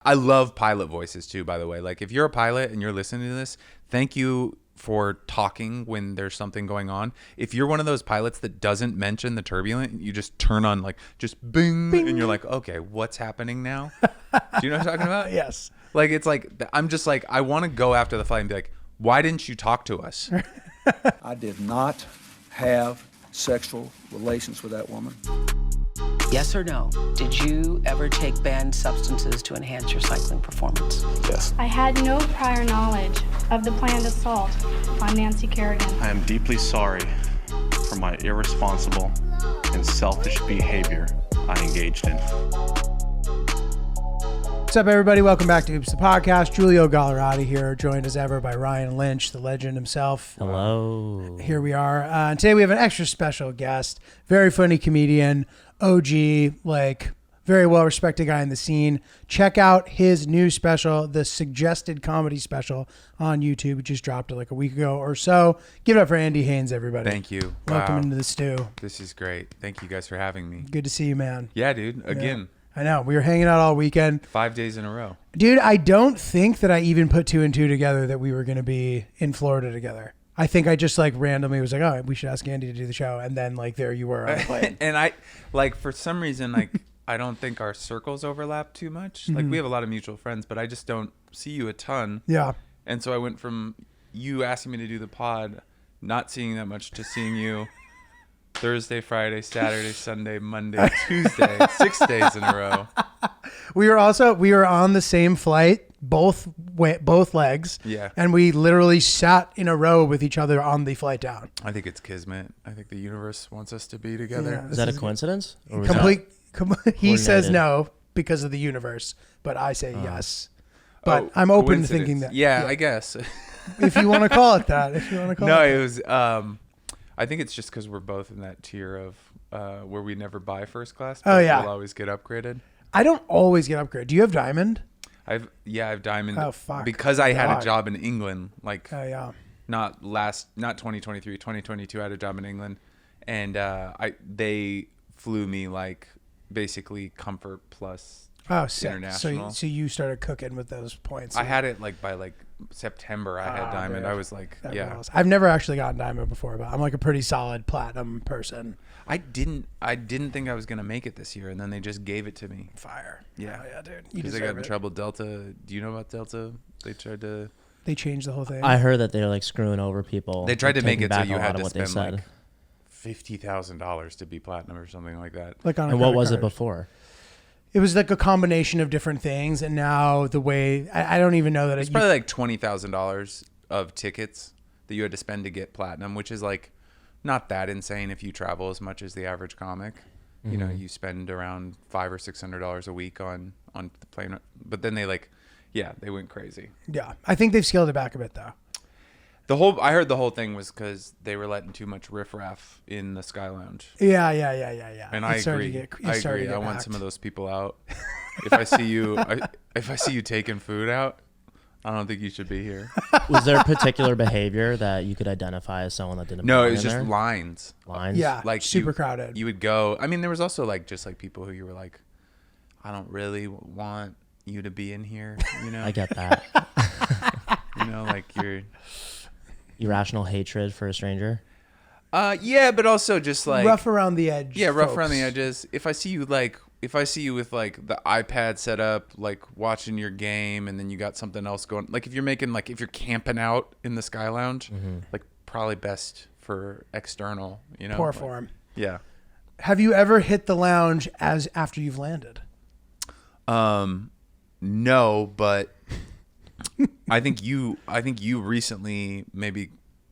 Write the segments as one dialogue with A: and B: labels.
A: I love pilot voices too, by the way. Like if you're a pilot and you're listening to this, thank you for talking when there's something going on. If you're one of those pilots that doesn't mention the turbulent, you just turn on like just bing, and you're like, okay, what's happening now? Do you know what I'm talking about?
B: Yes.
A: Like it's like I'm just like I want to go after the flight and be like, why didn't you talk to us?
C: I did not have sexual relations with that woman.
D: Yes or no? Did you ever take banned substances to enhance your cycling performance?
C: Yes.
E: I had no prior knowledge of the planned assault on Nancy Kerrigan.
F: I am deeply sorry for my irresponsible and selfish behavior I engaged in.
B: What's up, everybody? Welcome back to Oops the Podcast. Giulio Gallerati here, joined as ever by Ryan Lynch, the legend himself.
G: Hello.
B: Here we are. And today we have an extra special guest, very funny comedian, OG, like very well-respected guy in the scene. Check out his new special, the Suggested Comedy Special on YouTube. It just dropped it like a week ago or so. Give it up for Andy Haynes, everybody.
A: Thank you.
B: Welcome
A: Wow.
B: into the stew.
A: This is great. Thank you guys for having me.
B: Good to see you, man.
A: Yeah, dude. Again.
B: Yeah. I know. We were hanging out all weekend.
A: 5 days in a row.
B: Dude, I don't think that I even put two and two together that we were going to be in Florida together. I think I just like randomly was like, oh, we should ask Andy to do the show. And then like there you were on the plane.
A: And I like for some reason like I don't think our circles overlap too much. Like we have a lot of mutual friends, but I just don't see you a ton.
B: Yeah.
A: And so I went from you asking me to do the pod, not seeing that much, to seeing you Thursday, Friday, Saturday, Sunday, Monday, Tuesday, 6 days in a row.
B: We were on the same flight, both legs.
A: Yeah.
B: And we literally sat in a row with each other on the flight down.
A: I think it's kismet. I think the universe wants us to be together.
B: Yeah.
G: Is that a coincidence? Or was
B: He says
G: coordinated?
B: no because of the universe, but I say yes. But I'm open to thinking that.
A: Yeah, I guess.
B: If you want to call it that.
A: No, it was I think it's just because we're both in that tier of where we never buy first class. But
B: Oh, yeah.
A: We'll always get upgraded.
B: I don't always get upgraded. Do you have Diamond?
A: I've Diamond.
B: Oh, fuck.
A: Because I had
B: God.
A: a job in England. Like
B: Oh, yeah.
A: not 2023, 2022. I had a job in England, and they flew me like basically Comfort Plus.
B: Oh, sick.
A: International.
B: So you started cooking with those points.
A: I had it like by like September. I had Diamond.
B: dude.
A: I was like,
B: That
A: yeah.
B: rules. I've never actually gotten Diamond before, but I'm like a pretty solid platinum person.
A: I didn't think I was gonna make it this year, and then they just gave it to me.
B: Fire.
A: Yeah,
B: Oh, yeah, dude. You
A: because I got
B: deserve
A: in
B: it.
A: trouble. Delta. Do you know about Delta? They tried to.
B: They changed the whole thing.
G: I heard that they're like screwing over people.
A: They tried to make
G: taking
A: it so
G: back
A: you
G: a
A: had
G: lot
A: to
G: of what they
A: spend like
G: said.
A: $50,000 to be platinum or something like that.
B: like on a
G: And what
B: credit
G: was it
B: card.
G: before?
B: It was like a combination of different things, and now the way I don't even know that
A: It's probably like $20,000 of tickets that you had to spend to get platinum, which is like not that insane if you travel as much as the average comic. You know, you spend around $500 or $600 a week on the plane, but then they they went crazy.
B: Yeah, I think they've scaled it back a bit though.
A: I heard the whole thing was because they were letting too much riffraff in the Sky Lounge.
B: Yeah.
A: And
B: It
A: I
B: started
A: agree.
B: to get- it started to
A: I
B: get
A: want
B: hacked.
A: some of those people out. If I see you, if I see you taking food out, I don't think you should be here.
G: Was there particular behavior that you could identify as someone that didn't
A: No,
G: belong
A: it was
G: in
A: just
G: there?
A: lines.
G: Lines?
B: Yeah,
A: Like
B: super crowded.
A: You would go. I mean, there was also like just like people who you were like, I don't really want you to be in here. You know,
G: I get that.
A: you know, like you're.
G: Irrational hatred for a stranger.
A: Yeah, but also just like
B: rough around the edge.
A: Yeah, rough
B: folks.
A: around the edges. If I see you with like the iPad set up, like watching your game, and then you got something else going, like if you're camping out in the Sky Lounge, like probably best for external, you know.
B: Poor
A: like,
B: form.
A: Yeah.
B: Have you ever hit the lounge after you've landed?
A: No, but I think you recently maybe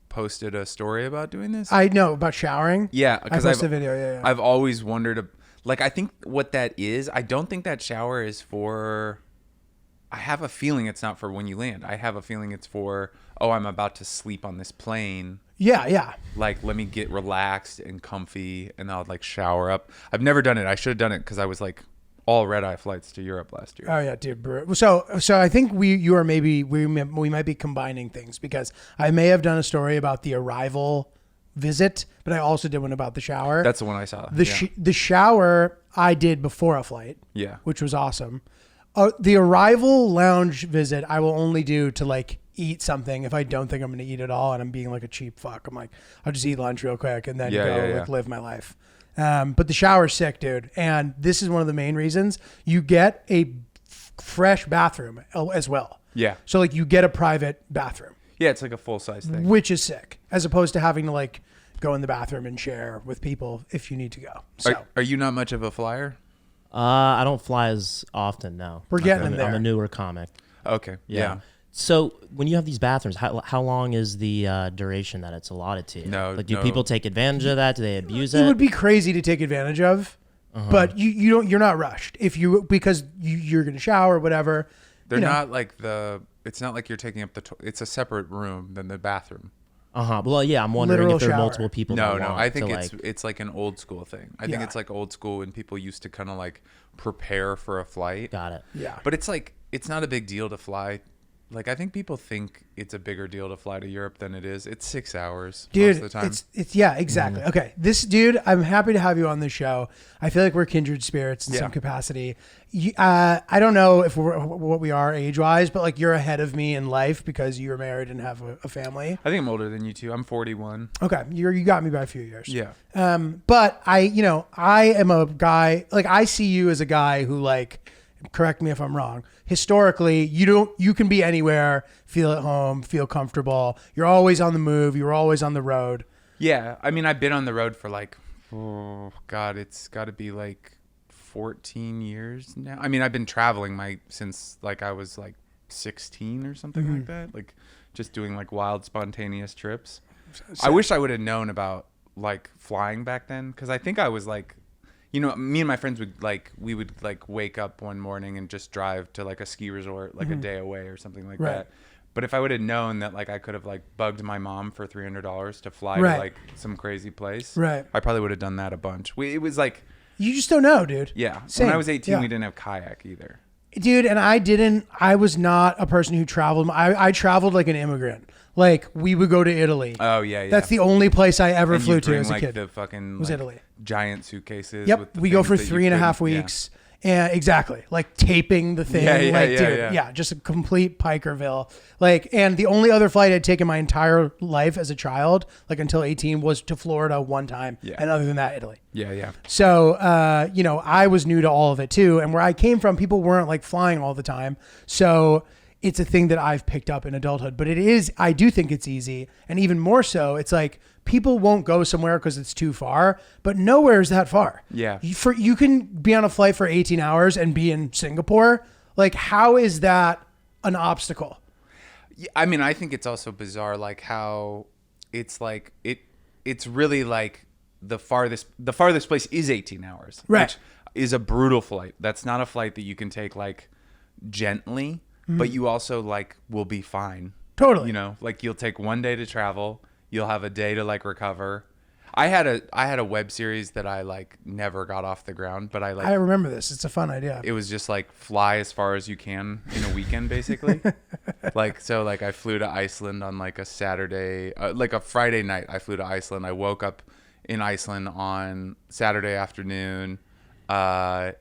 A: posted a story about doing this.
B: I know about showering.
A: Yeah,
B: I
A: because
B: posted a video. Yeah.
A: I've always wondered, like, I think what that is, I don't think that shower is for, I have a feeling it's not for when you land. I have a feeling it's for, oh, I'm about to sleep on this plane.
B: Yeah.
A: Like, let me get relaxed and comfy, and I'll, like, shower up. I've never done it. I should have done it because I was, like, all red-eye flights to Europe last year.
B: Oh yeah, dude. So I think we might be combining things because I may have done a story about the arrival visit, but I also did one about the shower.
A: That's the one I saw.
B: The shower I did before a flight.
A: Yeah.
B: Which was awesome. The arrival lounge visit I will only do to like eat something if I don't think I'm going to eat at all and I'm being like a cheap fuck. I'm like, I'll just eat lunch real quick and then like live my life. But the shower's sick, dude. And this is one of the main reasons you get a fresh bathroom as well.
A: Yeah.
B: So like you get a private bathroom.
A: Yeah, it's like a full size thing.
B: Which is sick, as opposed to having to like go in the bathroom and share with people if you need to go. So
A: Are you not much of a flyer?
G: I don't fly as often now.
B: We're getting in
G: I'm
B: there.
G: a newer comic.
A: Okay. Yeah.
G: So when you have these bathrooms, how long is the duration that it's allotted to you?
A: No,
G: Like, do
A: no.
G: people take advantage of that? Do they abuse
B: it
G: it?
B: would be crazy to take advantage of, but you're not rushed because you're going to shower or whatever.
A: They're not like it's not like you're taking up it's a separate room than the bathroom.
G: Well, yeah, I'm wondering
B: Literal
G: if there are
B: shower.
G: multiple people.
A: No,
G: that want
A: I think
G: to,
A: it's like an old school thing. I think
B: Yeah.
A: it's like old school when people used to kind of like prepare for a flight.
G: Got it.
B: Yeah.
A: But it's like it's not a big deal to fly. Like I think people think it's a bigger deal to fly to Europe than it is. It's 6 hours
B: Dude,
A: most of the time.
B: it's yeah, exactly. Okay, this dude, I'm happy to have you on the show. I feel like we're kindred spirits in some capacity. I don't know if we're what we are age wise, but like you're ahead of me in life because you're married and have a family.
A: I think I'm older than you too. I'm 41.
B: Okay, you got me by a few years.
A: Yeah.
B: But I am a guy, like I see you as a guy who like, correct me if I'm wrong. Historically, you can be anywhere, feel at home, feel comfortable. You're always on the move. You're always on the road.
A: Yeah. I mean, I've been on the road for like, oh God, it's got to be like 14 years now. I mean, I've been traveling since like I was like 16 or something like that. Like just doing like wild, spontaneous trips. I wish I would have known about like flying back then. Cause I think I was like, me and my friends would we would wake up one morning and just drive to like a ski resort, like a day away or something like
B: Right.
A: that. But if I would have known that like I could have like bugged my mom for $300 to fly
B: Right.
A: to like some crazy place,
B: Right.
A: I probably would have done that a bunch. It was like,
B: You just don't know, dude.
A: yeah.
B: Same.
A: When I was 18,
B: Yeah.
A: we didn't have kayak either.
B: Dude, and I was not a person who traveled. I traveled like an immigrant. Like we would go to Italy.
A: Oh yeah.
B: That's the only place I ever
A: and
B: flew
A: you
B: to
A: bring,
B: as a
A: like,
B: kid.
A: the fucking
B: was
A: like,
B: Italy.
A: giant suitcases.
B: Yep.
A: with the
B: We go
A: things
B: for
A: that you
B: 3.5
A: couldn't- yeah.
B: weeks. And exactly. Like taping the thing.
A: Yeah.
B: Just a complete Pikerville. And the only other flight I'd taken my entire life as a child, like until 18, was to Florida one time.
A: Yeah.
B: And other than that, Italy.
A: Yeah.
B: So, I was new to all of it too. And where I came from, people weren't like flying all the time. So it's a thing that I've picked up in adulthood, but I do think it's easy. And even more so, it's like people won't go somewhere because it's too far, but nowhere is that far.
A: Yeah.
B: You can be on a flight for 18 hours and be in Singapore. Like, how is that an obstacle?
A: I mean, I think it's also bizarre, like how it's like it's really like the farthest place is 18 hours,
B: Right.
A: which is a brutal flight. That's not a flight that you can take like gently, but you also like will be fine.
B: Totally.
A: Like you'll take one day to travel, you'll have a day to like recover. I had a web series that I like never got off the ground, but
B: I remember this. It's a fun idea.
A: it was just like fly as far as you can in a weekend basically. So I flew to Iceland on like a Saturday, like a Friday night. I flew to Iceland. I woke up in Iceland on Saturday afternoon, and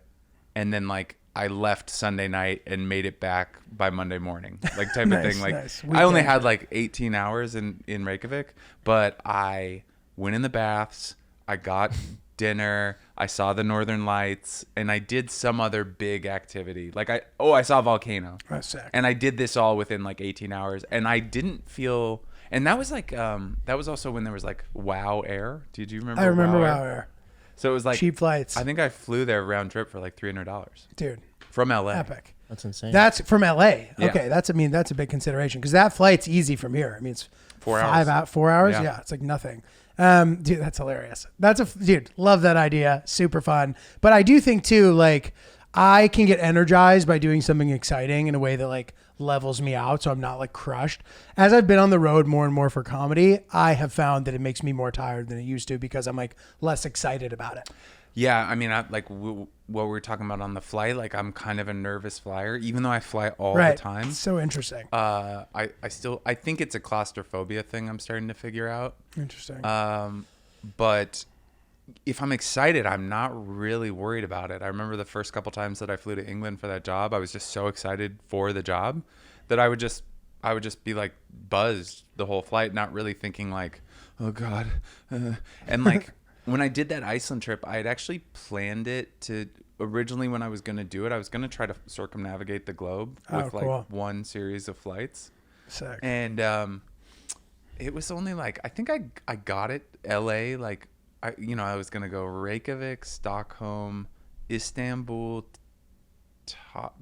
A: then like I left Sunday night and made it back by Monday morning, like type of thing. Like
B: nice.
A: I only
B: Weekend.
A: had like 18 hours in Reykjavik, but I went in the baths, I got dinner, I saw the Northern Lights, and I did some other big activity. Like I saw a volcano.
B: That's sick.
A: And I did this all within like 18 hours, and I didn't feel. And that was like that was also when there was like Wow Air. Did you remember?
B: I remember
A: Wow
B: Wow Air.
A: So it was like
B: Cheap flights.
A: I think I flew there round trip for like $300
B: Dude,
A: from LA.
B: epic.
G: That's insane.
B: That's from LA.
A: Yeah.
B: Okay, that's a big consideration because that flight's easy from here. I mean, it's
A: 4 hours.
B: 4 hours.
A: Yeah.
B: Yeah, it's like nothing. Dude, that's hilarious. Dude, love that idea. Super fun. But I do think too, like I can get energized by doing something exciting in a way that like levels me out, so I'm not like crushed. As I've been on the road more and more for comedy, I have found that it makes me more tired than it used to because I'm like less excited about it.
A: Yeah, I mean, what we were talking about on the flight, like I'm kind of a nervous flyer, even though I fly all the time.
B: It's so interesting.
A: I think it's a claustrophobia thing I'm starting to figure out.
B: Interesting.
A: But if I'm excited, I'm not really worried about it. I remember the first couple times that I flew to England for that job, I was just so excited for the job that I would just be like buzzed the whole flight, not really thinking like, oh God. And like when I did that Iceland trip, I had actually planned it to originally when I was going to do it, I was going to try to circumnavigate the globe with
B: cool.
A: like one series of flights.
B: Sick.
A: And it was only like, I think I got it LA, like I was going to go Reykjavik, Stockholm, Istanbul,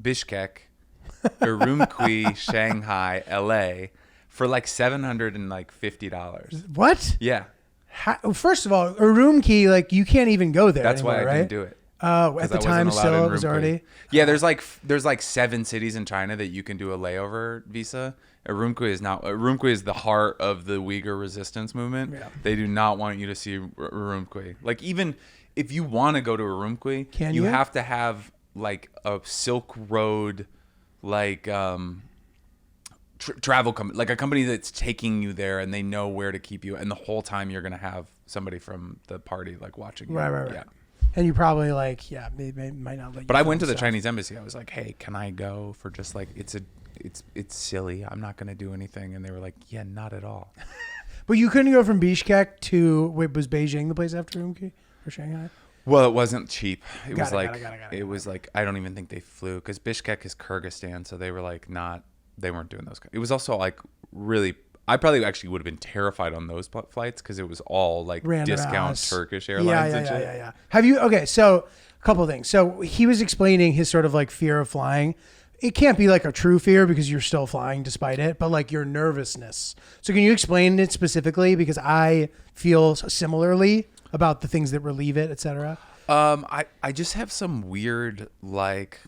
A: Bishkek, Urumqi, Shanghai, LA for like $750.
B: What?
A: Yeah.
B: First of all, Urumqi, like you can't even go there.
A: That's
B: anymore,
A: why I
B: right?
A: didn't do it.
B: Oh, at the time still it was already.
A: Yeah, there's like 7 cities in China that you can do a layover visa. Urumqi is the heart of the Uyghur resistance movement. Yeah. They do not want you to see Urumqi. Like even if you want to go to Urumqi, you have to have like a Silk Road like travel company, like a company that's taking you there and they know where to keep you, and the whole time you're going to have somebody from the party like watching you.
B: Right.
A: Yeah.
B: And you probably like, they might not let you.
A: But I went to the Chinese embassy. I was like, hey, can I go for just like, it's silly. I'm not going to do anything. And they were like, yeah, not at all.
B: But you couldn't go from Bishkek to, was Beijing the place after Urumqi or Shanghai?
A: Well, it wasn't cheap. It was like, I don't even think they flew because Bishkek is Kyrgyzstan. So they were like they weren't doing those. It was also like really, I probably actually would have been terrified on those flights because it was all like
B: random
A: discount
B: ass
A: Turkish Airlines and shit.
B: Yeah. Have you, okay, so a couple of things. So he was explaining his sort of like fear of flying. It can't be like a true fear because you're still flying despite it, but like your nervousness. So can you explain it specifically? Because I feel similarly about the things that relieve it, etc.
A: I just have some weird like,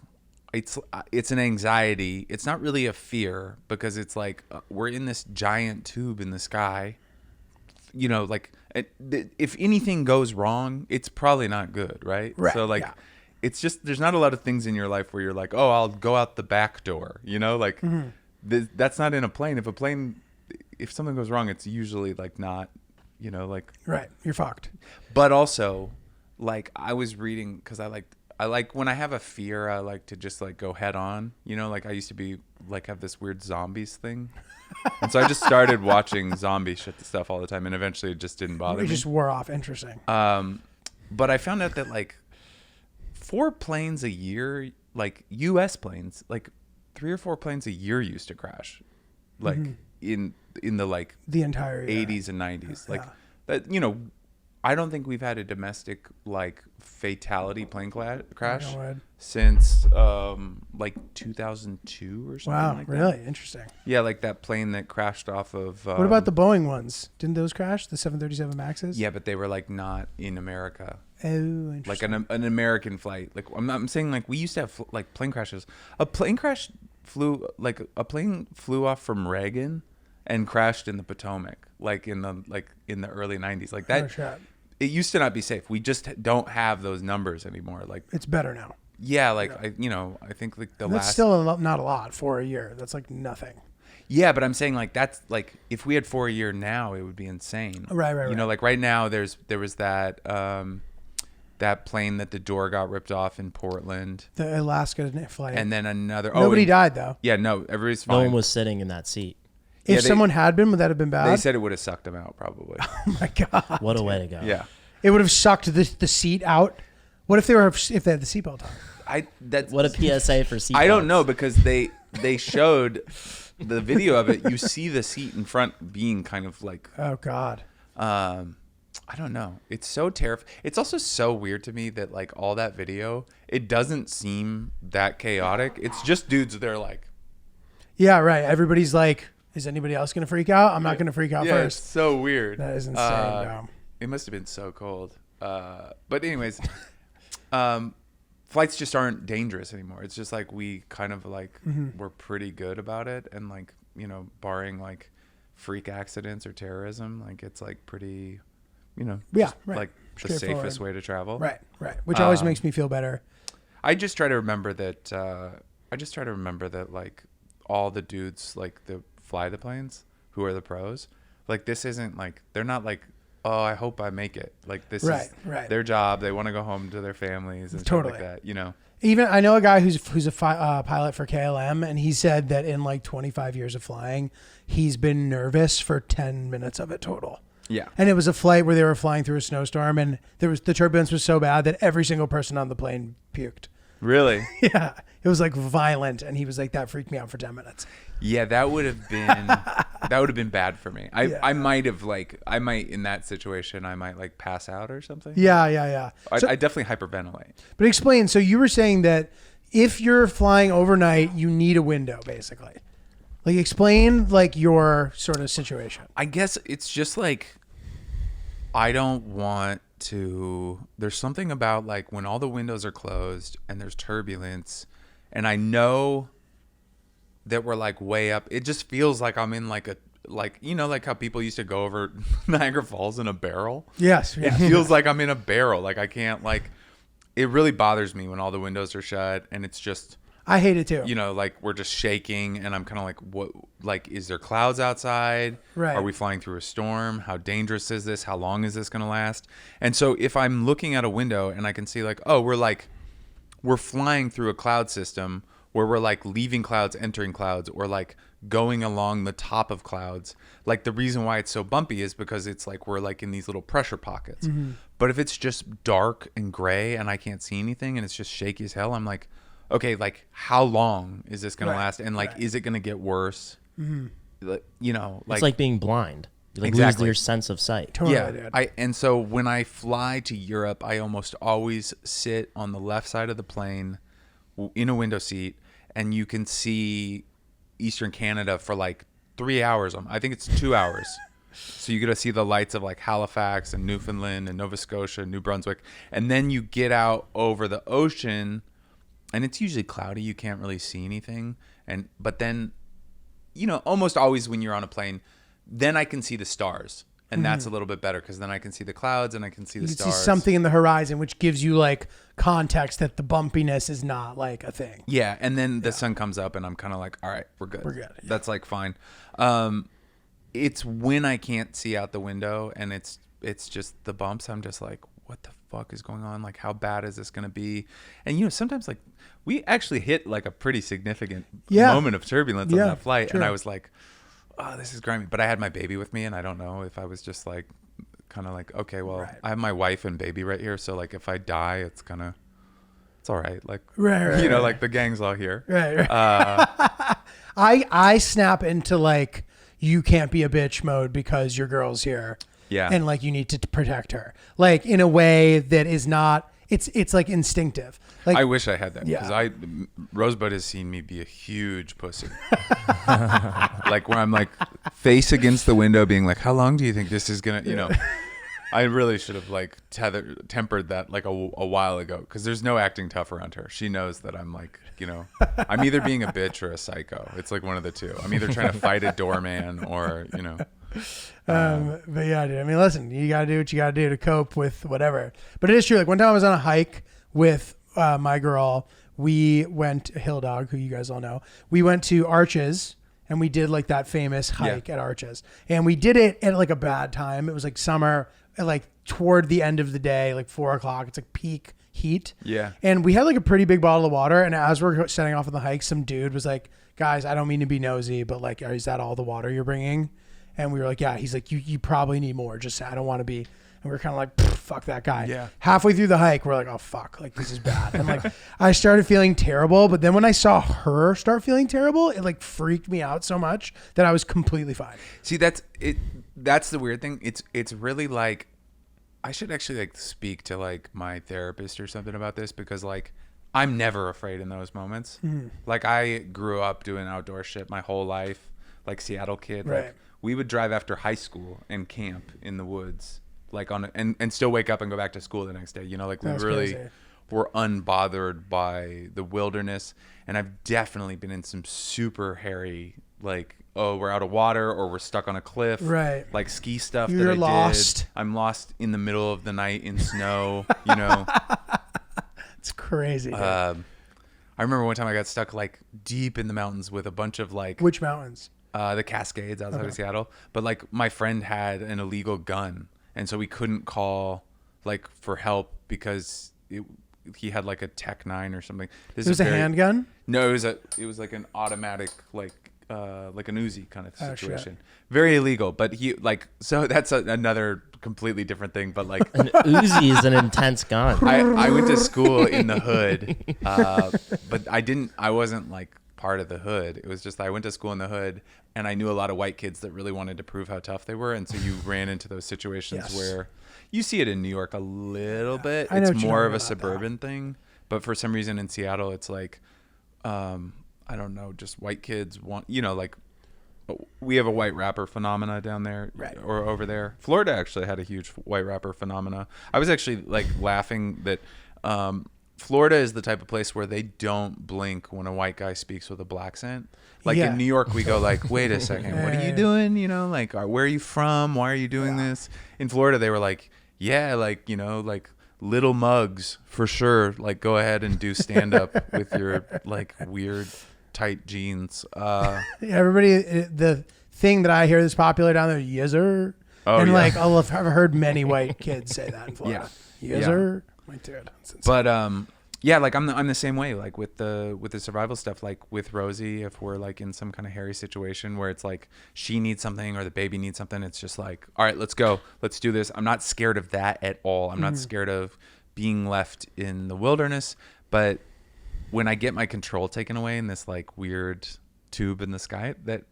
A: it's an anxiety. It's not really a fear because it's like we're in this giant tube in the sky. Like if anything goes wrong, it's probably not good, right? So like, it's just there's not a lot of things in your life where you're like, oh, I'll go out the back door. Like that's not in a plane. If something goes wrong, it's usually like not, like
B: right. You're fucked.
A: But also, like I was reading because I like when I have a fear, I like to just like go head on, like I used to be like have this weird zombies thing. And so I just started watching zombie stuff all the time. And eventually it just didn't bother me.
B: It just wore off. Interesting.
A: But I found out that like 4 planes a year, like US planes, like 3 or 4 planes a year used to crash like in the like
B: the entire year.
A: 80s and 90s. Like that, I don't think we've had a domestic like fatality plane crash since like 2002 or something.
B: Wow,
A: like
B: really
A: that.
B: interesting.
A: Yeah, like that plane that crashed off of.
B: What about the Boeing ones? Didn't those crash? The 737 Maxes?
A: Yeah, but they were like not in America.
B: Oh, interesting.
A: Like an American flight. Like I'm saying, like we used to have like plane crashes. A plane flew off from Reagan and crashed in the Potomac, like in the early 90s, like that.
B: Oh, shit.
A: It used to not be safe. We just don't have those numbers anymore. Like
B: it's better now.
A: Yeah, like I think like
B: that's still not a lot for a year. That's like nothing.
A: Yeah, but I'm saying like that's like if we had 4 a year now, it would be insane.
B: Right.
A: Like right now there was that that plane that the door got ripped off in Portland.
B: The Alaska flight.
A: And then another.
B: Nobody died though.
A: Yeah, no, everybody's fine.
G: No one was sitting in that seat.
B: If someone had been, would that have been bad?
A: They said it would have sucked them out, probably.
B: Oh my god!
G: What a way to go!
A: Yeah,
B: it would have sucked the seat out. What if they had the seatbelt on?
G: What a PSA for seatbelts.
A: I don't know because they showed the video of it. You see the seat in front being kind of like.
B: Oh god.
A: I don't know. It's so terrifying. It's also so weird to me that like all that video, it doesn't seem that chaotic. It's just dudes. They're like.
B: Yeah. Right. Everybody's like. Is anybody else going to freak out? I'm not going to freak out first.
A: It's so weird.
B: That is insane.
A: It must have been so cold. But anyways, flights just aren't dangerous anymore. It's just like we kind of like we're pretty good about it. And like, barring like freak accidents or terrorism, like it's like pretty, like the safest way to travel.
B: Right. Which always makes me feel better.
A: I just try to remember that like all the dudes like fly the planes who are the pros, like this isn't like they're not like oh, I hope I make it. Like this
B: Right,
A: is
B: right.
A: their job. They want to go home to their families and stuff like that. You know.
B: Even I know a guy who's a pilot for KLM, and he said that in like 25 years of flying, he's been nervous for 10 minutes of it total.
A: Yeah.
B: And it was a flight where they were flying through a snowstorm, and the turbulence was so bad that every single person on the plane puked.
A: Really?
B: Yeah, it was like violent, and he was like, that freaked me out for 10 minutes.
A: Yeah, that would have been bad for me. I might in that situation I might like pass out or something.
B: Yeah.
A: I definitely hyperventilate.
B: But explain. So you were saying that if you're flying overnight, you need a window, basically. Like, explain like your sort of situation.
A: I guess it's just like I don't want to. There's something about like when all the windows are closed and there's turbulence, and I know that we're like way up. It just feels like I'm in like like how people used to go over Niagara Falls in a barrel.
B: Yes.
A: It feels like I'm in a barrel. Like I can't like. It really bothers me when all the windows are shut and it's just.
B: I hate it too.
A: You know, like we're just shaking, and I'm kind of like, what? Like, is there clouds outside?
B: Right.
A: Are we flying through a storm? How dangerous is this? How long is this going to last? And so, if I'm looking out a window and I can see, like, oh, we're flying through a cloud system where we're like leaving clouds, entering clouds, or like going along the top of clouds. Like the reason why it's so bumpy is because it's like we're like in these little pressure pockets. Mm-hmm. But if it's just dark and gray and I can't see anything and it's just shaky as hell, I'm like, okay, like how long is this going to last? And like, is it going to get worse? Mm-hmm. You know, like
G: it's like being blind. You like
A: exactly.
G: lose your sense of sight.
B: Totally,
A: yeah.
B: dude.
A: And so when I fly to Europe, I almost always sit on the left side of the plane in a window seat, and you can see Eastern Canada for like 3 hours. I think it's 2 hours. So you get to see the lights of like Halifax and Newfoundland and Nova Scotia, New Brunswick. And then you get out over the ocean, and it's usually cloudy. You can't really see anything. But then, you know, almost always when you're on a plane, then I can see the stars. And that's a little bit better because then I can see the clouds and I can see the stars.
B: You see something in the horizon, which gives you like context that the bumpiness is not like a thing.
A: Yeah. And then the sun comes up and I'm kind of like, all right, we're good.
B: We're good. Yeah.
A: That's like fine. It's when I can't see out the window and it's just the bumps. I'm just like, what the fuck is going on? Like, how bad is this going to be? And, you know, sometimes like we actually hit like a pretty significant moment of turbulence on that flight.
B: Sure.
A: And I was like, oh, this is grimy. But I had my baby with me, and I don't know if I was just like kind of like, okay, well, I have my wife and baby right here. So like if I die, it's all right. Like, you know, like the gang's all here.
B: Right. I snap into like, you can't be a bitch mode because your girl's here.
A: Yeah.
B: And like, you need to protect her. Like in a way that is not, it's like instinctive. Like,
A: I wish I had that because Rosebud has seen me be a huge pussy. Like where I'm like face against the window being like, how long do you think this is going to, you know, I really should have like tempered that like a while ago because there's no acting tough around her. She knows that I'm like, you know, I'm either being a bitch or a psycho. It's like one of the two. I'm either trying to fight a doorman or, you know.
B: But yeah, dude, I mean, listen, you got to do what you got to do to cope with whatever. But it is true. Like one time I was on a hike with my girl. We went, Hill Dog, who you guys all know. We went to Arches and we did like that famous hike at Arches. And we did it at like a bad time. It was like summer, like toward the end of the day, like 4:00. It's like peak heat. Yeah. And we had like a pretty big bottle of water. And as we're setting off on the hike, some dude was like, guys, I don't mean to be nosy, but like, is that all the water you're bringing? And we were like, yeah. He's like, you probably need more. Just, I don't want to be. And we were kind of like, fuck that guy. Yeah. Halfway through the hike, we're like, oh, fuck. Like, this is bad. And like, I started feeling terrible. But then when I saw her start feeling terrible, it like freaked me out so much that I was completely fine.
A: See, that's it. That's the weird thing. It's really like, I should actually like speak to like my therapist or something about this because like, I'm never afraid in those moments. Mm-hmm. Like I grew up doing outdoor shit my whole life, like Seattle kid.
B: Right.
A: Like we would drive after high school and camp in the woods. Like and still wake up and go back to school the next day. You know, like we really were unbothered by the wilderness. And I've definitely been in some super hairy, like, oh, we're out of water or we're stuck on a cliff.
B: Right.
A: Like ski stuff
B: You're
A: that I
B: lost.
A: did. I'm lost in the middle of the night in snow, you know.
B: It's crazy.
A: I remember one time I got stuck like deep in the mountains with a bunch of like.
B: Which mountains?
A: The Cascades outside of Seattle. But like my friend had an illegal gun. and so we couldn't call like for help because he had like a Tech 9 or something.
B: It was a handgun?
A: No, it was like an automatic like an Uzi kind of situation.
B: Shit.
A: Very illegal, but so that's another completely different thing. But like
G: An Uzi is an intense gun.
A: I went to school in the hood, but I wasn't like part of the hood. It was just I went to school in the hood, and I knew a lot of white kids that really wanted to prove how tough they were, and so you ran into those situations where you see it in New York a little bit. It's more of a suburban thing, but for some reason in Seattle, it's like, I don't know, just white kids want, like we have a white rapper phenomena down there or over there. Florida actually had a huge white rapper phenomena. I was actually like laughing that Florida is the type of place where they don't blink when a white guy speaks with a black accent. Like in New York, we go like, wait a second, what are you doing? Like, where are you from? Why are you doing this? In Florida, they were like, yeah, like, like little mugs for sure. Like, go ahead and do stand up with your like weird tight jeans.
B: Everybody, the thing that I hear that's popular down there, yizzer.
A: Oh,
B: and
A: yeah.
B: like, I've heard many white kids say that in Florida. Yizzer. Like, dude,
A: but yeah, like I'm the same way. Like with the survival stuff, like with Rosie, if we're like in some kind of hairy situation where it's like she needs something or the baby needs something, it's just like, all right, let's go, let's do this. I'm not scared of that at all. I'm not scared of being left in the wilderness. But when I get my control taken away in this like weird tube in the sky, that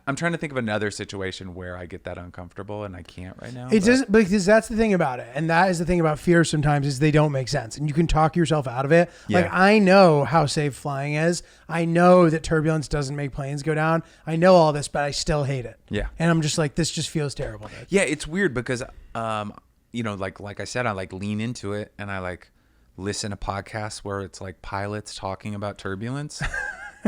A: I'm trying to think of another situation where I get that uncomfortable, and I can't right now.
B: It doesn't, because that's the thing about it, and that is the thing about fear. Sometimes is they don't make sense, and you can talk yourself out of it.
A: Yeah.
B: Like, I know how safe flying is. I know that turbulence doesn't make planes go down. I know all this, but I still hate it.
A: Yeah,
B: and I'm just like, this just feels terrible. Dude.
A: Yeah, it's weird because like I said, I like lean into it, and I like listen to podcasts where it's like pilots talking about turbulence.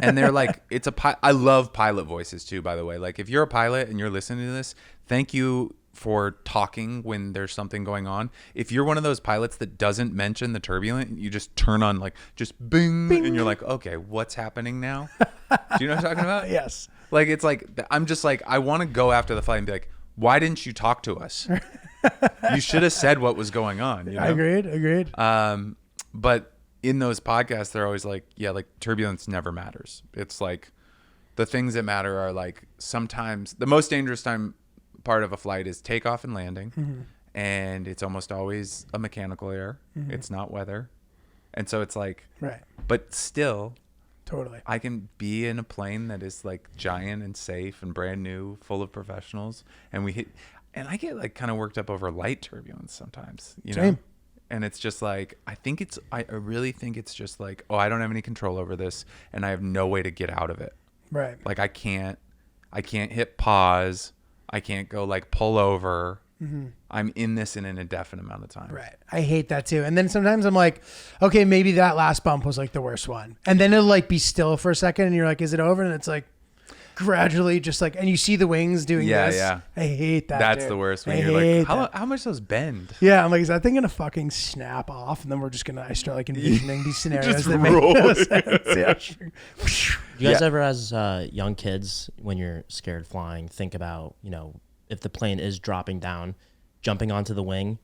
A: And they're like, I love pilot voices too, by the way. Like, if you're a pilot and you're listening to this, thank you for talking when there's something going on. If you're one of those pilots that doesn't mention the turbulent, you just turn on like just bing. And you're like, okay, what's happening now? Do you know what I'm talking about?
B: Yes.
A: Like, it's like, I'm just like, I want to go after the flight and be like, why didn't you talk to us? You should have said what was going on. You know?
B: Agreed.
A: But in those podcasts, they're always like, yeah, like turbulence never matters. It's like the things that matter are like sometimes the most dangerous part of a flight is takeoff and landing. And it's almost always a mechanical error. It's not weather. And so it's like, but still,
B: totally,
A: I can be in a plane that is like giant and safe and brand new, full of professionals. And I get like kind of worked up over light turbulence sometimes, you know? And it's just like, I really think it's just like, oh, I don't have any control over this, and I have no way to get out of it.
B: Right.
A: Like I can't hit pause. I can't go like pull over. I'm in this in an indefinite amount of time.
B: Right. I hate that too. And then sometimes I'm like, okay, maybe that last bump was like the worst one. And then it'll like be still for a second, and you're like, is it over? And it's like, gradually just like, and you see the wings doing this. Yeah. I hate that.
A: That's
B: dude.
A: the worst when you're like, how much those bend?
B: Yeah. I'm like, is that thing gonna fucking snap off? And then I start like envisioning these scenarios
A: Just
B: that make no sense.
G: You guys ever, as young kids, when you're scared flying, think about, if the plane is dropping down, jumping onto the wing,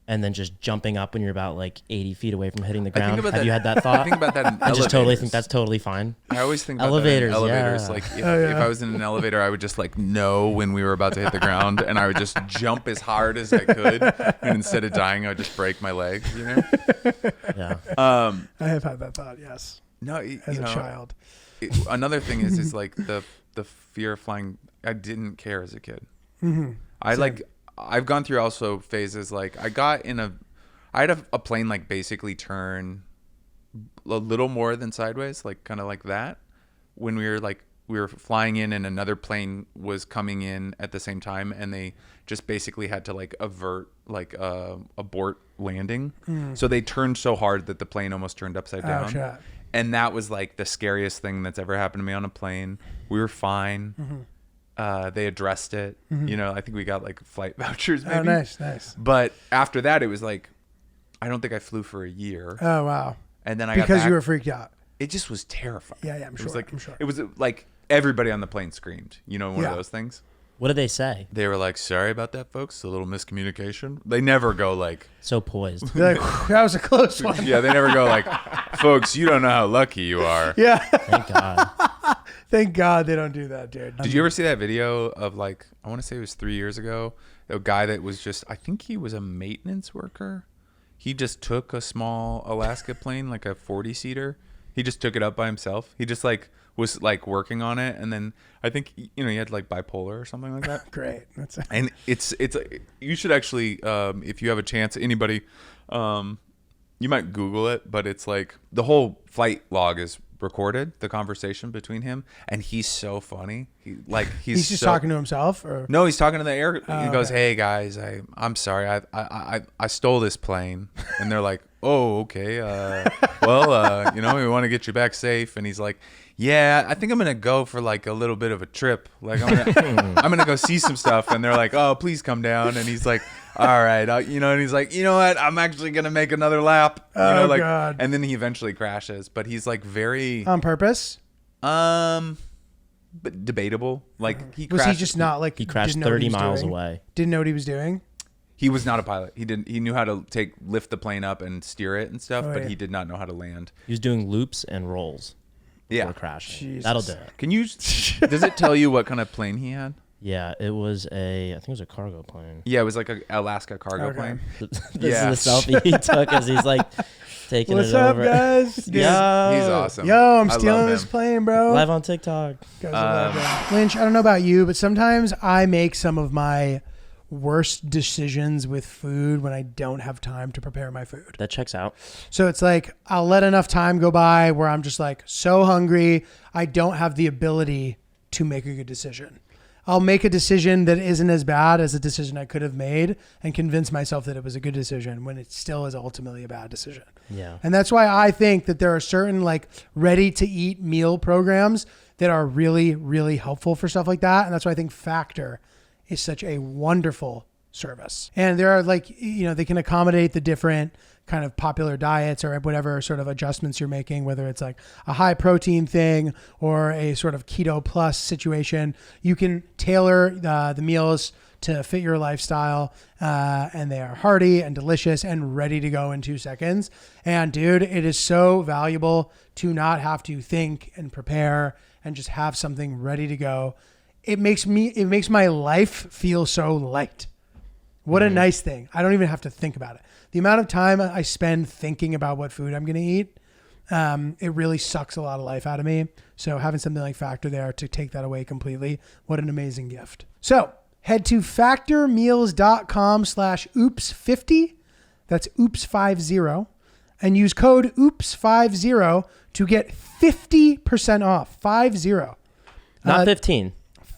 G: and then just jumping up when you're about like 80 feet away from hitting the ground? Have you had that thought?
A: I think about that in
G: I just totally think that's totally fine.
A: I always think about
G: elevators.
A: That in elevators.
G: Yeah.
A: Like if I was in an elevator, I would just like know when we were about to hit the ground, and I would just jump as hard as I could. And instead of dying, I would just break my legs.
G: Yeah.
B: I have had that thought. Yes.
A: No,
B: as a child.
A: Another thing is like the fear of flying. I didn't care as a kid. I've gone through also phases. Like I had a plane like basically turn a little more than sideways, like kind of like that, when we were flying in and another plane was coming in at the same time, and they just basically had to like avert like abort landing. So they turned so hard that the plane almost turned upside down.
B: Shit.
A: And that was like the scariest thing that's ever happened to me on a plane. We were fine. They addressed it. I think we got like flight vouchers maybe.
B: Oh, nice.
A: But after that, it was like, I don't think I flew for a year.
B: Oh, wow.
A: And then
B: because you were freaked out.
A: It just was terrifying.
B: Yeah, I'm sure.
A: It was like everybody on the plane screamed, one of those things.
G: What did they say?
A: They were like, sorry about that, folks. A little miscommunication. They never go like,
G: So poised.
B: They're like, "Whew, that was a close one."
A: yeah, they never go like, folks, you don't know how lucky you are.
B: Yeah.
G: Thank God.
B: Thank God they don't do that, dude.
A: Did you ever see that video of like, I want to say it was 3 years ago, a guy that was just, I think he was a maintenance worker. He just took a small Alaska plane, like a 40-seater. He just took it up by himself. He just like was like working on it, and then I think he had like bipolar or something like that.
B: Great. That's
A: And it's you should actually if you have a chance, anybody, you might Google it, but it's like the whole flight log is recorded, the conversation between him, and he's so funny. He's
B: just
A: so,
B: talking to himself, or
A: no, he's talking to the air. He goes,
B: okay.
A: "Hey guys, I'm sorry, I stole this plane," and they're like, "Oh, okay, well, we want to get you back safe," and he's like, "Yeah, I think I'm gonna go for like a little bit of a trip. Like I'm gonna go see some stuff." And they're like, "Oh, please come down." And he's like, "All right," and he's like, "You know what? I'm actually gonna make another lap."
B: God.
A: And then he eventually crashes, but he's like very
B: on purpose.
A: but debatable. Like he
B: Was
A: crashed,
B: he just not like
G: He crashed
B: didn't know what
G: 30
B: he was
G: miles
B: doing?
G: away.
B: Didn't know what he was doing.
A: He was not a pilot. He knew how to lift the plane up and steer it and stuff,
B: Oh,
A: but
B: yeah.
A: he did not know how to land.
G: He was doing loops and rolls
A: Yeah.
G: before crashing.
B: Jesus.
G: That'll do it.
A: Can you? Does it tell you what kind of plane he had?
G: Yeah, I think it was a cargo plane.
A: Yeah, it was like a Alaska cargo
B: Okay.
A: plane.
G: This
A: Yeah.
G: is the selfie he took as he's like taking
B: What's
G: it
B: up,
G: over.
B: guys? Dude.
G: Yo,
A: He's awesome.
B: Yo, I'm
A: I
B: stealing
A: love
B: this
A: him.
B: plane, bro.
G: Live on TikTok.
B: Guys, I love that. Lynch, I don't know about you, but sometimes I make some of my worst decisions with food when I don't have time to prepare my food.
G: That checks out.
B: So it's like I'll let enough time go by where I'm just like so hungry, I don't have the ability to make a good decision. I'll make a decision that isn't as bad as a decision I could have made and convince myself that it was a good decision when it still is ultimately a bad decision.
G: Yeah.
B: And that's why I think that there are certain like ready to eat meal programs that are really, really helpful for stuff like that. And that's why I think Factor is such a wonderful service. And there are like, they can accommodate the different kind of popular diets or whatever sort of adjustments you're making, whether it's like a high protein thing or a sort of keto plus situation. You can tailor the meals to fit your lifestyle, and they are hearty and delicious and ready to go in 2 seconds. And dude, it is so valuable to not have to think and prepare and just have something ready to go. It makes my life feel so light. What a nice thing. I don't even have to think about it. The amount of time I spend thinking about what food I'm going to eat, it really sucks a lot of life out of me. So having something like Factor there to take that away completely, what an amazing gift. So head to factormeals.com/oops50. That's oops50 and use code oops50 to get 50% off. 50.
G: Not 15.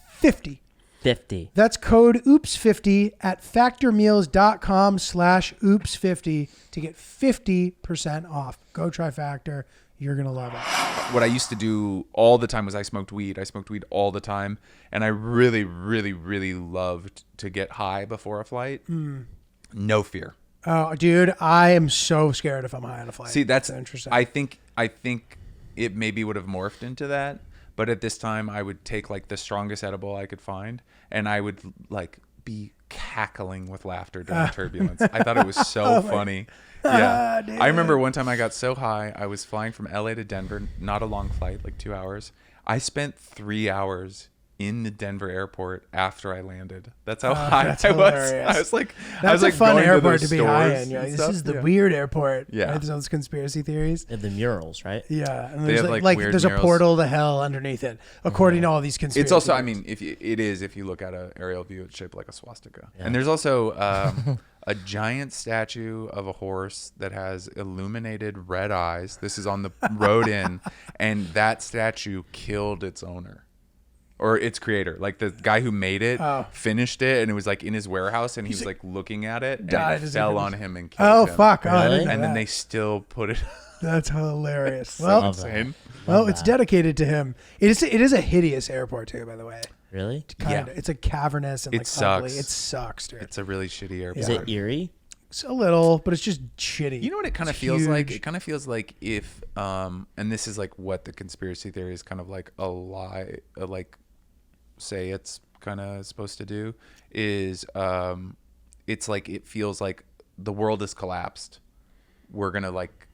B: 50.
G: 50.
B: That's code OOPS50 at factormeals.com/oops50 to get 50% off. Go try Factor. You're going to love it.
A: What I used to do all the time was I smoked weed. I smoked weed all the time, and I really, really, really loved to get high before a flight. No fear.
B: Oh, dude, I am so scared if I'm high on a flight.
A: See, that's
B: so interesting.
A: I think it maybe would have morphed into that, but at this time I would take like the strongest edible I could find, and I would like be cackling with laughter during turbulence. I thought it was so funny. Yeah. I remember one time I got so high, I was flying from LA to Denver, not a long flight, like 2 hours. I spent 3 hours in the Denver airport after I landed. That's how high
B: that's
A: I was.
B: hilarious.
A: I was like,
B: That's
A: I was like
B: a fun
A: going
B: airport
A: to,
B: to
A: the
B: be high
A: stores
B: in. You're like,
A: and
B: this
A: stuff.
B: is the
A: Yeah.
B: weird airport.
A: Yeah.
B: Right? There's all those conspiracy theories.
G: They have the murals, right?
B: Yeah. And
A: They
B: there's
A: have,
B: like
A: weird
B: there's a
A: murals.
B: portal to hell underneath it, according to all these conspiracy
A: It's also, I
B: theories.
A: mean, if you look at an aerial view, it's shaped like a swastika. And there's also a giant statue of a horse that has illuminated red eyes. This is on the road in, and that statue killed its owner. Or its creator, like the guy who made it, finished it, and it was like in his warehouse, and he was like looking at it, and
B: died
A: it
B: as
A: fell
B: he-
A: on him and killed him.
B: fuck. Oh, I
G: Really?
B: didn't know
A: And then
B: that.
A: they still put it.
B: That's hilarious.
A: So
B: Well,
A: insane.
B: it's dedicated to him. It is a hideous airport too, by the way.
G: Really?
B: Kind of. It's a cavernous and
A: It
B: like ugly.
A: sucks.
B: It sucks, dude.
A: It's a really shitty airport.
G: Is it eerie?
B: It's a little, but it's just shitty.
A: You know what it kind of
B: It's
A: feels like?
B: huge.
A: It kind of feels like if, and this is like what the conspiracy theory is kind of like a lie, like say it's kind of supposed to do is it's like it feels like the world has collapsed. We're gonna like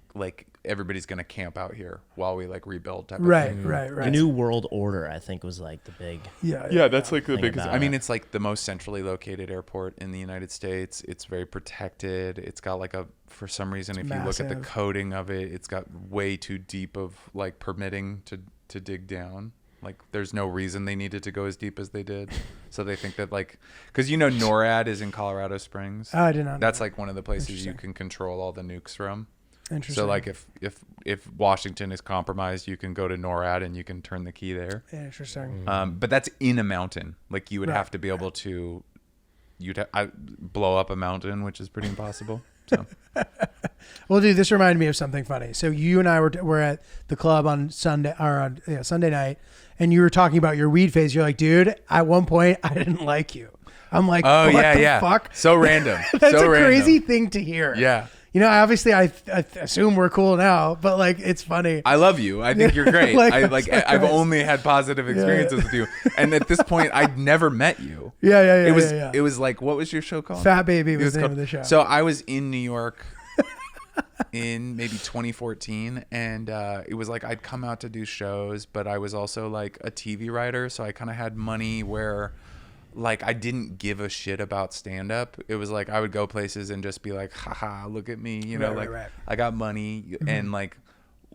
A: everybody's gonna camp out here while we like rebuild type of thing.
B: Right.
G: The New World Order, I think, was like the big.
A: Yeah, that's like the
G: Think
A: biggest.
G: about
A: I mean,
G: it.
A: it's like the most centrally located airport in the United States. It's very protected. It's got like for some reason, if you look at the
B: massive.
A: coding of it, it's got way too deep of like permitting to dig down. Like there's no reason they needed to go as deep as they did. So they think that like, cause NORAD is in Colorado Springs.
B: Oh, I did not know
A: That's
B: that.
A: like one of the places you can control all the nukes from.
B: Interesting.
A: So like if Washington is compromised, you can go to NORAD and you can turn the key there.
B: Interesting.
A: But that's in a mountain. Like you would
B: Right.
A: have to be able to, blow up a mountain, which is pretty impossible. So
B: Well, dude, this reminded me of something funny. So you and I were at the club on Sunday night, and you were talking about your weed phase. You're like, dude, at one point I didn't like you. I'm like,
A: oh
B: what
A: yeah,
B: the
A: yeah,
B: fuck?
A: so random.
B: That's
A: so
B: a
A: random.
B: crazy thing to hear.
A: Yeah.
B: You know, obviously, I assume we're cool now, but like, it's funny.
A: I love you. I think you're great. I've
B: Christ.
A: only had positive experiences with you, and at this point, I'd never met you.
B: Yeah.
A: It was like, what was your show called?
B: Fat Baby
A: It
B: was the name
A: called-
B: of the show.
A: So I was in New York in maybe 2014, and it was like I'd come out to do shows, but I was also like a TV writer, so I kind of had money where like I didn't give a shit about stand up. It was like I would go places and just be like, haha, look at me,
B: Right.
A: I got money and like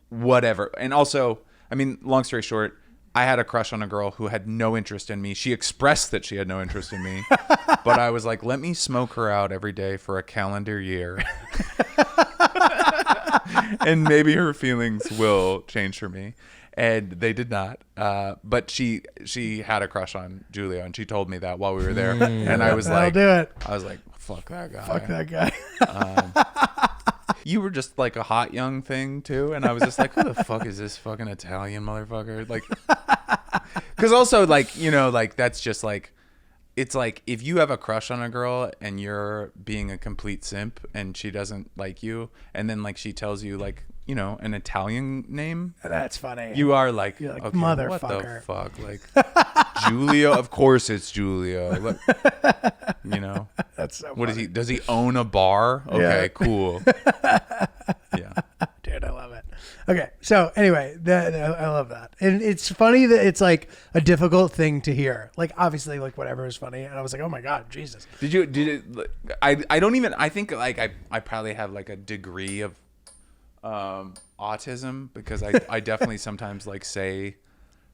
A: whatever. And also, I mean, long story short, I had a crush on a girl who had no interest in me. She expressed that she had no interest in me, but I was like, let me smoke her out every day for a calendar year. And maybe her feelings will change for me. And they did not. But she had a crush on GIULIO, and she told me that while we were there. And I was
B: That'll
A: like,
B: do it.
A: I was like, fuck that guy.
B: Fuck that guy.
A: You were just like a hot young thing too, and I was just like, who the fuck is this fucking Italian motherfucker? Like, because also like like that's just like, it's like if you have a crush on a girl and you're being a complete simp and she doesn't like you, and then like she tells you like an Italian name,
B: That's funny.
A: you are like,
B: You're like,
A: okay, what the
B: motherfucker.
A: fuck, like GIULIO? Of course it's GIULIO. Look,
B: That's so
A: what is
B: funny.
A: he? Does he own a bar? Okay,
B: Yeah.
A: cool. Yeah.
B: Dude, I love it. Okay, so anyway, I love that, and it's funny that it's like a difficult thing to hear. Like obviously, like whatever is funny, and I was like, oh my god, Jesus.
A: I don't even. I think like I probably have like a degree of autism, because I definitely sometimes like say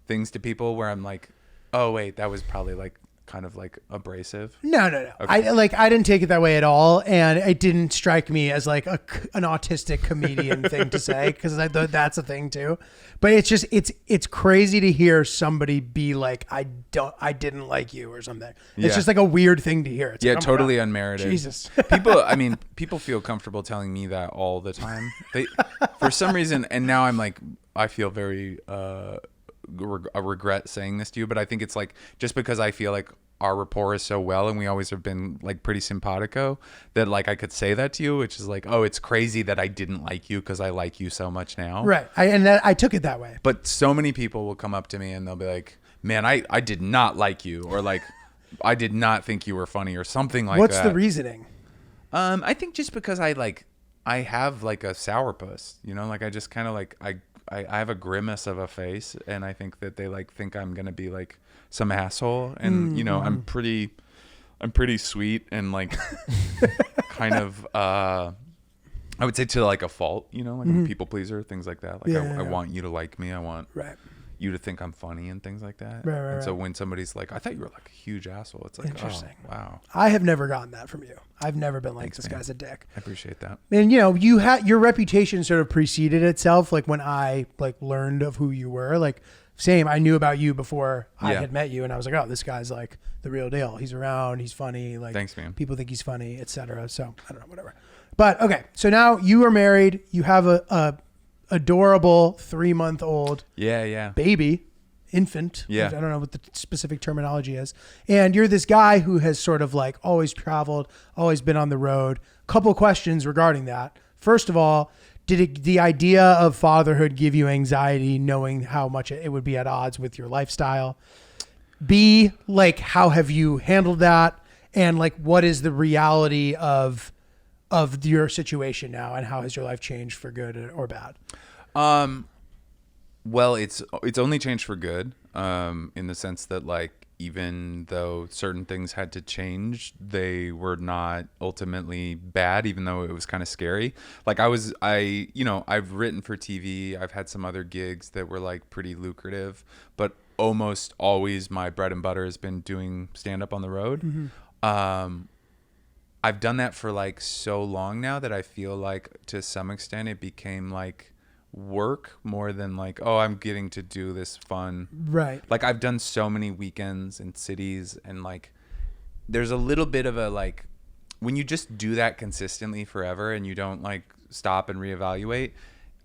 A: things to people where I'm like, oh wait, that was probably like kind of like abrasive.
B: No.
A: Okay.
B: I didn't take it that way at all, and it didn't strike me as like an autistic comedian thing to say, because that's a thing too. But it's just it's crazy to hear somebody be like, I didn't like you or something. It's
A: Yeah.
B: just like a weird thing to hear. It's
A: Yeah,
B: like, oh my
A: totally
B: God.
A: unmerited.
B: Jesus.
A: People feel comfortable telling me that all the time. They, for some reason, and now I'm like, I feel very I regret saying this to you, but I think it's like just because I feel like our rapport is so well and we always have been like pretty simpatico, that like I could say that to you, which is like, oh, it's crazy that I didn't like you because I like you so much now.
B: Right. I took it that way.
A: But so many people will come up to me and they'll be like, man, I did not like you, or like I did not think you were funny, or something like
B: What's
A: that.
B: the reasoning?
A: I think just because I have like a sourpuss, like I just kind of like I have a grimace of a face, and I think that they like think I'm gonna be like some asshole, and I'm pretty sweet and like kind of I would say to like a fault, like a people pleaser, things like that. Like I want you to like me, I want
B: Right.
A: you to think I'm funny and things like that.
B: Right,
A: and so when somebody's like, I thought you were like a huge asshole, it's like,
B: Interesting.
A: oh wow,
B: I have never gotten that from you. I've never been like,
A: Thanks,
B: this
A: man.
B: guy's a dick.
A: I appreciate that.
B: And you had your reputation sort of preceded itself. Like when I like learned of who you were, like same, I knew about you before I
A: Yeah.
B: had met you, and I was like, oh, this guy's like the real deal. He's around, he's funny. Like,
A: Thanks, man.
B: People think he's funny, etc. So I don't know, whatever. But okay, so now you are married. You have a adorable 3-month-old
A: Yeah.
B: baby, infant.
A: Yeah.
B: I don't know what the specific terminology is. And you're this guy who has sort of like always traveled, always been on the road. Couple questions regarding that. First of all, did the idea of fatherhood give you anxiety, knowing how much it would be at odds with your lifestyle? B, like, how have you handled that? And like, what is the reality of your situation now, and how has your life changed for good or bad?
A: Well, it's only changed for good, in the sense that like, even though certain things had to change, they were not ultimately bad, even though it was kind of scary. Like I've written for TV. I've had some other gigs that were like pretty lucrative, but almost always my bread and butter has been doing stand up on the road. Mm-hmm. I've done that for like so long now that I feel like to some extent it became like work more than like, oh, I'm getting to do this fun.
B: Right.
A: Like I've done so many weekends in cities, and like there's a little bit of a like, when you just do that consistently forever and you don't like stop and reevaluate,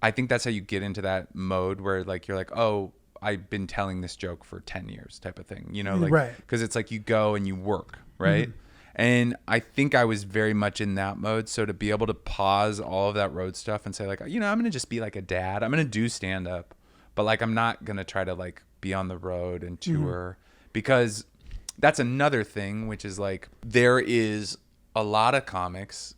A: I think that's how you get into that mode where like you're like, oh, I've been telling this joke for 10 years type of thing, you know, like,
B: right.
A: Because it's like you go and you work, right? Mm-hmm. And I think I was very much in that mode. So to be able to pause all of that road stuff and say like, you know, I'm going to just be like a dad. I'm going to do stand up, but like, I'm not going to try to like be on the road and tour, because that's another thing, which is like, there is a lot of comics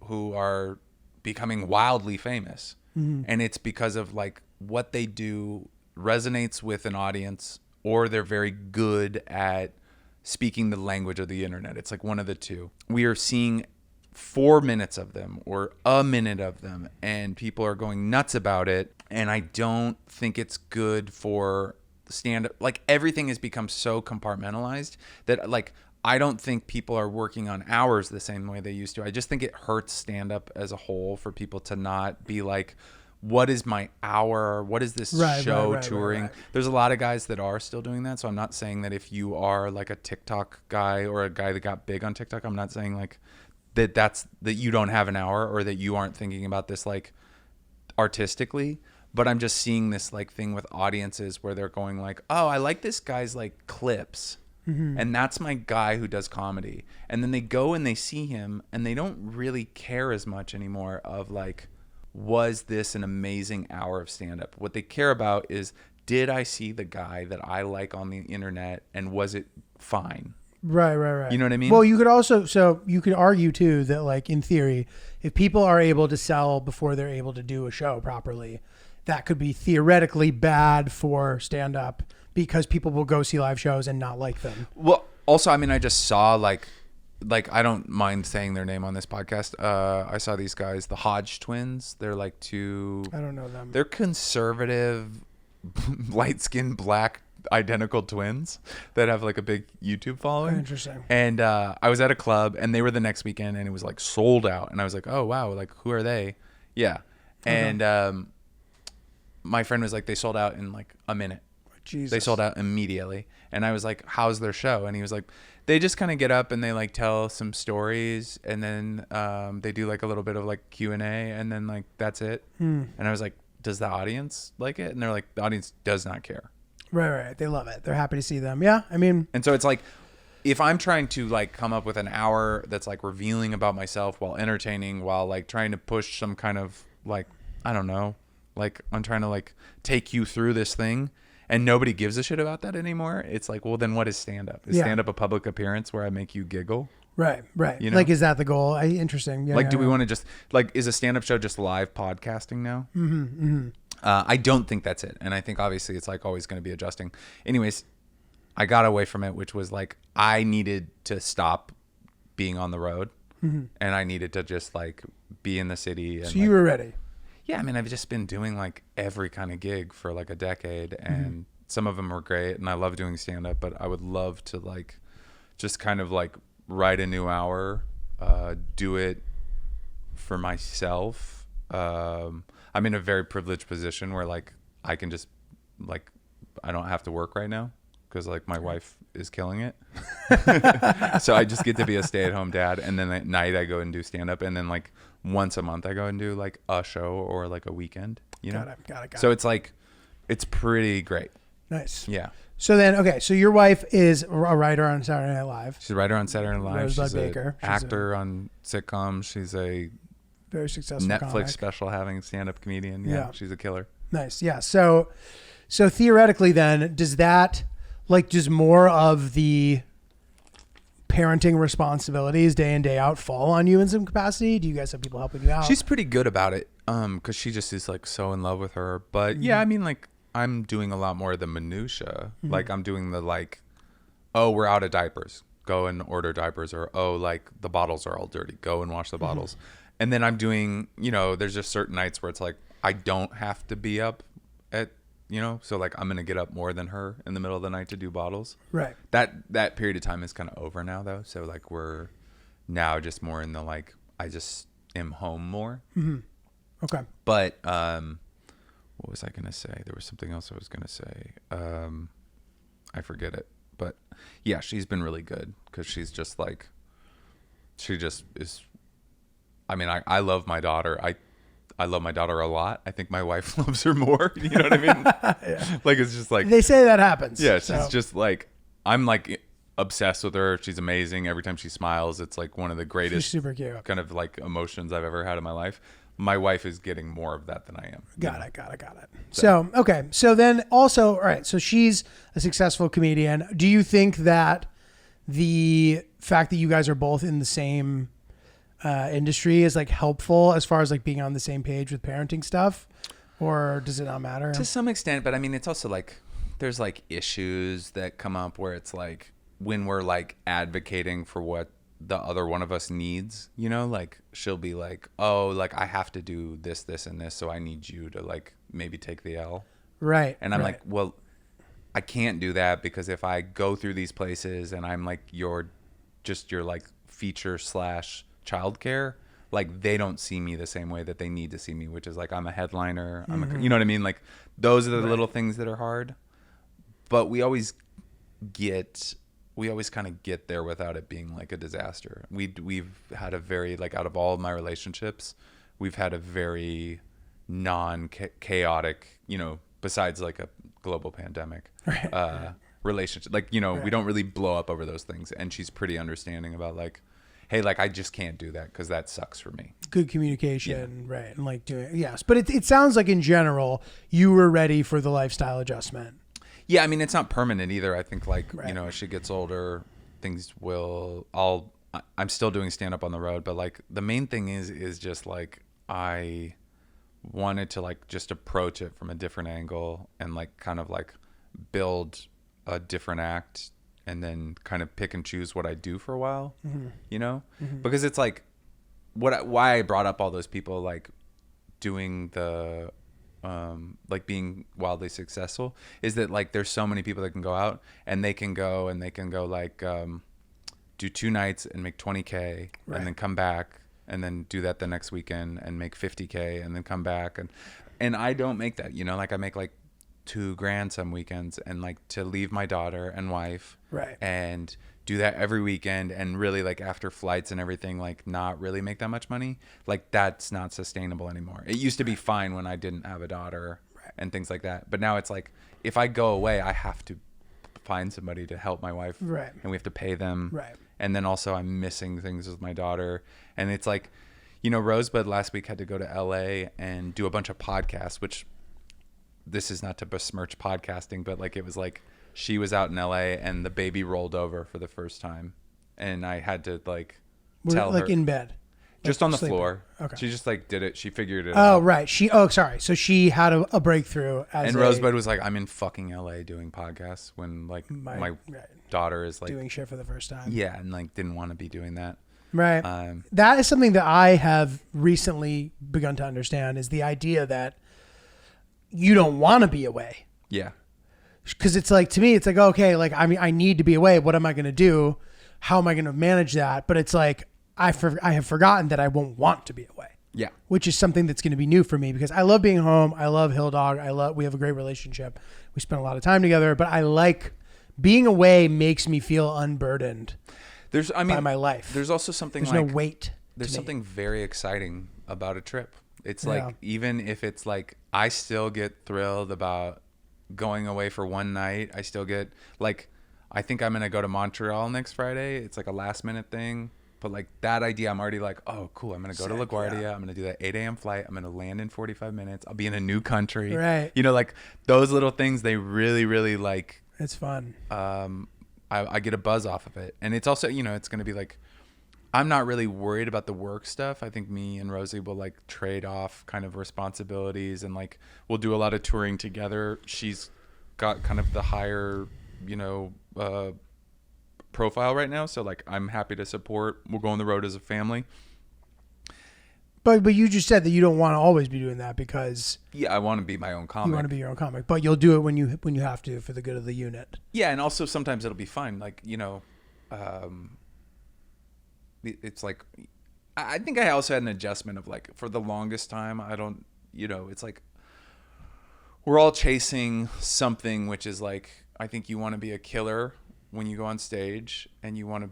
A: who are becoming wildly famous. And it's because of like what they do resonates with an audience, or they're very good at speaking the language of the internet. It's like one of the two. We are seeing 4 minutes of them or a minute of them, and people are going nuts about it. And I don't think it's good for stand-up. Like everything has become so compartmentalized that like, I don't think people are working on hours the same way they used to. I just think it hurts stand-up as a whole for people to not be like, what is my hour? What is this show touring? Right. There's a lot of guys that are still doing that. So I'm not saying that if you are like a TikTok guy or a guy that got big on TikTok, I'm not saying like that you don't have an hour, or that you aren't thinking about this like artistically. But I'm just seeing this like thing with audiences where they're going like, oh, I like this guy's like clips. And that's my guy who does comedy. And then they go and they see him and they don't really care as much anymore of like, was this an amazing hour of stand-up? What they care about is, did I see the guy that I like on the internet, and was it fine?
B: Right.
A: You know what I mean?
B: Well, you could argue too that like, in theory, if people are able to sell before they're able to do a show properly, that could be theoretically bad for stand-up, because people will go see live shows and not like them.
A: Well, also, I mean, I just saw like I don't mind saying their name on this podcast. I saw these guys, the Hodge twins. They're like two. I
B: don't know them.
A: They're conservative, light-skinned, black, identical twins that have like a big YouTube following.
B: Interesting.
A: And I was at a club, and they were the next weekend, and it was like sold out. And I was like, oh wow, like who are they? Yeah. And my friend was like, they sold out in like a minute.
B: Jesus.
A: They sold out immediately. And I was like, how's their show? And he was like, they just kind of get up and they like tell some stories, and then they do like a little bit of like Q&A, and then like that's it. And I was like, does the audience like it? And they're like, the audience does not care.
B: Right. They love it. They're happy to see them. Yeah, I mean.
A: And so it's like, if I'm trying to like come up with an hour that's like revealing about myself while entertaining, while like trying to push some kind of like, I don't know, like I'm trying to like take you through this thing, and nobody gives a shit about that anymore, it's like, well, then what is stand-up? Is stand-up a public appearance where I make you giggle?
B: Right.
A: You know?
B: Like, is that the goal? Interesting. Yeah,
A: do we want to just, like, is a stand-up show just live podcasting now? I don't think that's it. And I think, obviously, it's, like, always going to be adjusting. Anyways, I got away from it, which was, like, I needed to stop being on the road. And I needed to just, like, be in the city. And,
B: so you were ready.
A: Yeah, I mean, I've just been doing like every kind of gig for like a decade, and some of them were great, and I love doing stand-up, but I would love to like just kind of like write a new hour, do it for myself. I'm in a very privileged position where like I can just like, I don't have to work right now because like my wife is killing it. So I just get to be a stay-at-home dad, and then at night I go and do stand-up, and then like once a month I go and do like a show or like a weekend, you know?
B: Got it.
A: So it's like, it's pretty great.
B: Nice.
A: Yeah.
B: So then, okay, so your wife is a writer on Saturday Night Live.
A: She's a writer on Saturday Night Live.
B: Rosebud
A: She's
B: Baker.
A: an actor on sitcoms. She's a
B: very successful
A: Netflix
B: comic.
A: special having stand-up comedian. Yeah. She's a killer.
B: Nice. Yeah. So theoretically then, does that, like, does more of the parenting responsibilities day in day out fall on you in some capacity? Do you guys have people helping you out?
A: She's pretty good about it, because she just is like so in love with her. But yeah, I mean, like, I'm doing a lot more of the minutia. Like, I'm doing the like, oh, we're out of diapers, go and order diapers, or oh, like the bottles are all dirty, go and wash the bottles. And then I'm doing, you know, there's just certain nights where it's like I don't have to be up at, you know, so like I'm gonna get up more than her in the middle of the night to do bottles.
B: Right.
A: That period of time is kind of over now though. So like we're now just more in the like I just am home more.
B: Okay.
A: But what was I gonna say? There was something else I was gonna say. I forget it. But yeah, she's been really good because she's just like, she just is. I mean, I love my daughter. I love my daughter a lot. I think my wife loves her more. You know what I mean?
B: Yeah.
A: Like, it's just like,
B: They say that happens.
A: yeah, she's
B: so.
A: just like, I'm like obsessed with her. She's amazing. Every time she smiles, it's like one of the greatest
B: She's super cute.
A: kind of like emotions I've ever had in my life. My wife is getting more of that than I am.
B: Got it. So, okay. So then also, all right. So she's a successful comedian. Do you think that the fact that you guys are both in the same industry is like helpful as far as like being on the same page with parenting stuff, or does it not matter?
A: To some extent, but I mean, it's also like there's like issues that come up where it's like when we're like advocating for what the other one of us needs, you know, like she'll be like, oh, like I have to do this, this, and this, so I need you to like maybe take the L.
B: Right.
A: And I'm
B: right.
A: like, well, I can't do that because if I go through these places and I'm like your like feature / childcare, like they don't see me the same way that they need to see me, which is like I'm a headliner. You know what I mean? Like those are the little things that are hard, but we always kind of get there without it being like a disaster. We've had a very, like, out of all of my relationships, we've had a very non-chaotic, you know, besides like a global pandemic, relationship. Like, you know, we don't really blow up over those things. And she's pretty understanding about like, hey, like I just can't do that because that sucks for me.
B: Good communication, right? And like doing, yes. But it sounds like in general, you were ready for the lifestyle adjustment.
A: Yeah, I mean, it's not permanent either. I think like, you know, as she gets older, things will, I'm still doing stand up on the road, but like the main thing is just like, I wanted to like just approach it from a different angle and like kind of like build a different act and then kind of pick and choose what I do for a while, you know, because it's like why I brought up all those people like doing the, like being wildly successful is that like there's so many people that can go out and they can go like do 2 nights and make 20K and then come back and then do that the next weekend and make 50K and then come back and I don't make that, you know, like I make like $2,000 some weekends and like to leave my daughter and wife and do that every weekend and really like after flights and everything like not really make that much money, like that's not sustainable anymore. It used to be fine when I didn't have a daughter and things like that, but now it's like if I go away I have to find somebody to help my wife and we have to pay them and then also I'm missing things with my daughter and it's like, you know, Rosebud last week had to go to LA and do a bunch of podcasts, which this is not to besmirch podcasting, but like it was like she was out in LA and the baby rolled over for the first time and I had to like tell her
B: in bed,
A: just
B: like
A: on the
B: sleeping.
A: floor.
B: Okay.
A: She just like did it. She figured it
B: out.
A: out.
B: Right. Sorry. So she had a breakthrough as
A: Rosebud was like, I'm in fucking LA doing podcasts when like my daughter is like
B: doing shit for the first time.
A: Yeah. And like didn't want to be doing that.
B: Right. That is something that I have recently begun to understand is the idea that you don't want to be away.
A: Yeah.
B: Because it's like, to me, it's like, okay, like, I mean, I need to be away. What am I going to do? How am I going to manage that? But it's like, I have forgotten that I won't want to be away.
A: Yeah.
B: Which is something that's going to be new for me because I love being home. I love Hill Dog. We have a great relationship. We spend a lot of time together, but I like being away makes me feel unburdened by my life.
A: There's also something
B: there's no weight.
A: There's something very exciting about a trip. It's like, even if it's like, I still get thrilled about going away for one night. I still get like, I think I'm going to go to Montreal next Friday. It's like a last minute thing. But like that idea, I'm already like, oh, cool. I'm going to go to LaGuardia. Yeah. I'm going to do that 8 a.m. flight. I'm going to land in 45 minutes. I'll be in a new country.
B: Right.
A: You know, like those little things, they really, really like
B: It's fun.
A: I get a buzz off of it. And it's also, it's going to be like, I'm not really worried about the work stuff. I think me and Rosie will like trade off kind of responsibilities, and like we'll do a lot of touring together. She's got kind of the higher, profile right now. So like I'm happy to support. We'll go on the road as a family.
B: But you just said that you don't want to always be doing that because
A: I want to be my own comic.
B: you want to be your own comic, but you'll do it when you have to for the good of the unit.
A: Yeah, and also sometimes it'll be fun. Like, it's like, I think I also had an adjustment of like, for the longest time, I don't, it's like, we're all chasing something, which is like, I think you want to be a killer when you go on stage, and you want to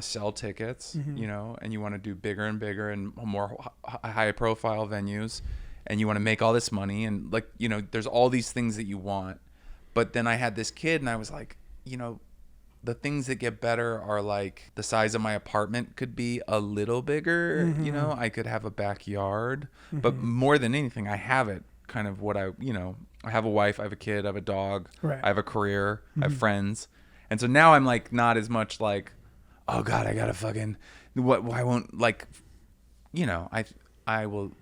A: sell tickets, and you want to do bigger and bigger and more high profile venues, and you want to make all this money, and like, there's all these things that you want. But then I had this kid, and I was like, the things that get better are like the size of my apartment could be a little bigger, I could have a backyard, but more than anything, I have it kind of what I have a wife, I have a kid, I have a dog,
B: right.
A: I have a career, I have friends. And so now I'm like, not as much like, oh God, I gotta fucking, why won't, like, I will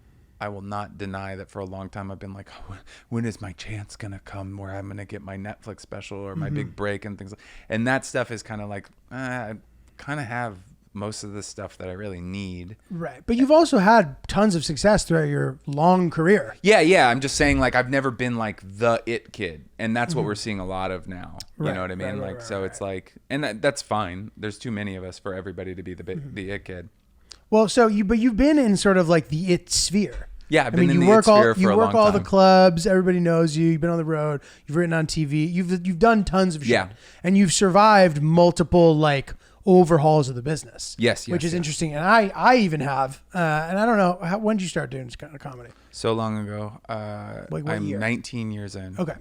A: not deny that for a long time I've been like, oh, when is my chance gonna come where I'm gonna get my Netflix special or my big break and things, and that stuff is kind of like, I kind of have most of the stuff that I really need.
B: Right. But you've also had tons of success throughout your long career.
A: Yeah. I'm just saying, like, I've never been like the it kid, and that's what we're seeing a lot of now. You know what I mean? It's like, and that's fine. There's too many of us for everybody to be the it kid.
B: Well, but you've been in sort of like the it sphere.
A: Yeah, I've been in the it sphere for a long time.
B: You work all the clubs. Everybody knows you. You've been on the road. You've written on TV. You've done tons of shit. Yeah. And you've survived multiple like overhauls of the business.
A: Yes.
B: Which is interesting. And I even have. And I don't know, when did you start doing this kind of comedy?
A: So long ago.
B: Like what
A: I'm
B: year?
A: 19 years in.
B: Okay.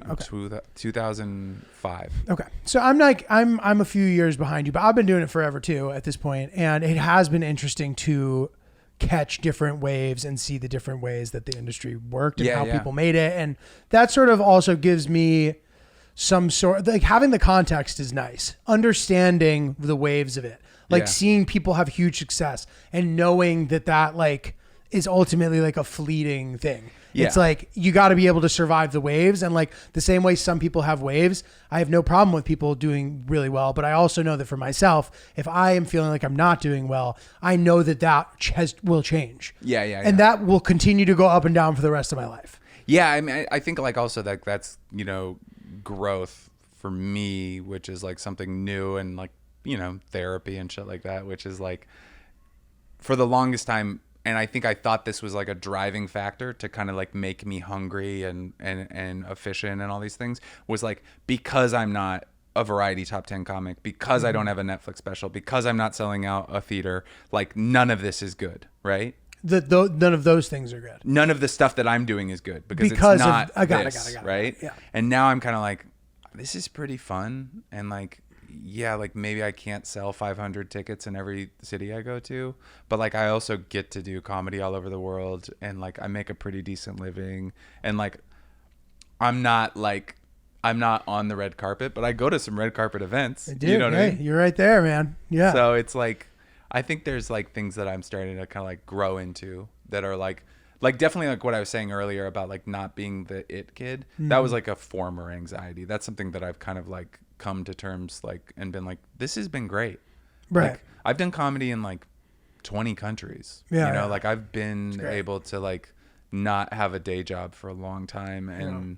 A: 2005.
B: Okay. So I'm a few years behind you, but I've been doing it forever too at this point, and it has been interesting to catch different waves and see the different ways that the industry worked and how people made it. And that sort of also gives me some sort, like, having the context is nice. Understanding the waves of it, like seeing people have huge success and knowing that like is ultimately like a fleeting thing. It's like, you got to be able to survive the waves. And like the same way some people have waves, I have no problem with people doing really well. But I also know that for myself, if I am feeling like I'm not doing well, I know that will change.
A: Yeah.
B: And that will continue to go up and down for the rest of my life.
A: Yeah. I mean, I think like also that's, growth for me, which is like something new, and like, therapy and shit like that, which is like, for the longest time, and I think I thought this was like a driving factor to kind of like make me hungry and efficient and all these things, was like, because I'm not a variety top 10 comic, because I don't have a Netflix special, because I'm not selling out a theater, like none of this is good, right?
B: None of those things are good.
A: None of the stuff that I'm doing is good because it's not
B: I got
A: this,
B: it.
A: Right?
B: Yeah.
A: And now I'm kind of like, this is pretty fun, and like, like maybe I can't sell 500 tickets in every city I go to, but like I also get to do comedy all over the world, and like I make a pretty decent living, and like I'm not on the red carpet, but I go to some red carpet events.
B: Dude,
A: you know what I mean?
B: You're right there, man. Yeah.
A: So it's like, I think there's like things that I'm starting to kind of like grow into that are like definitely like what I was saying earlier about like not being the it kid. That was like a former anxiety. That's something that I've kind of like come to terms like and been like, this has been great.
B: Right.
A: Like, I've done comedy in like 20 countries.
B: Yeah.
A: Like I've been able to like not have a day job for a long time, and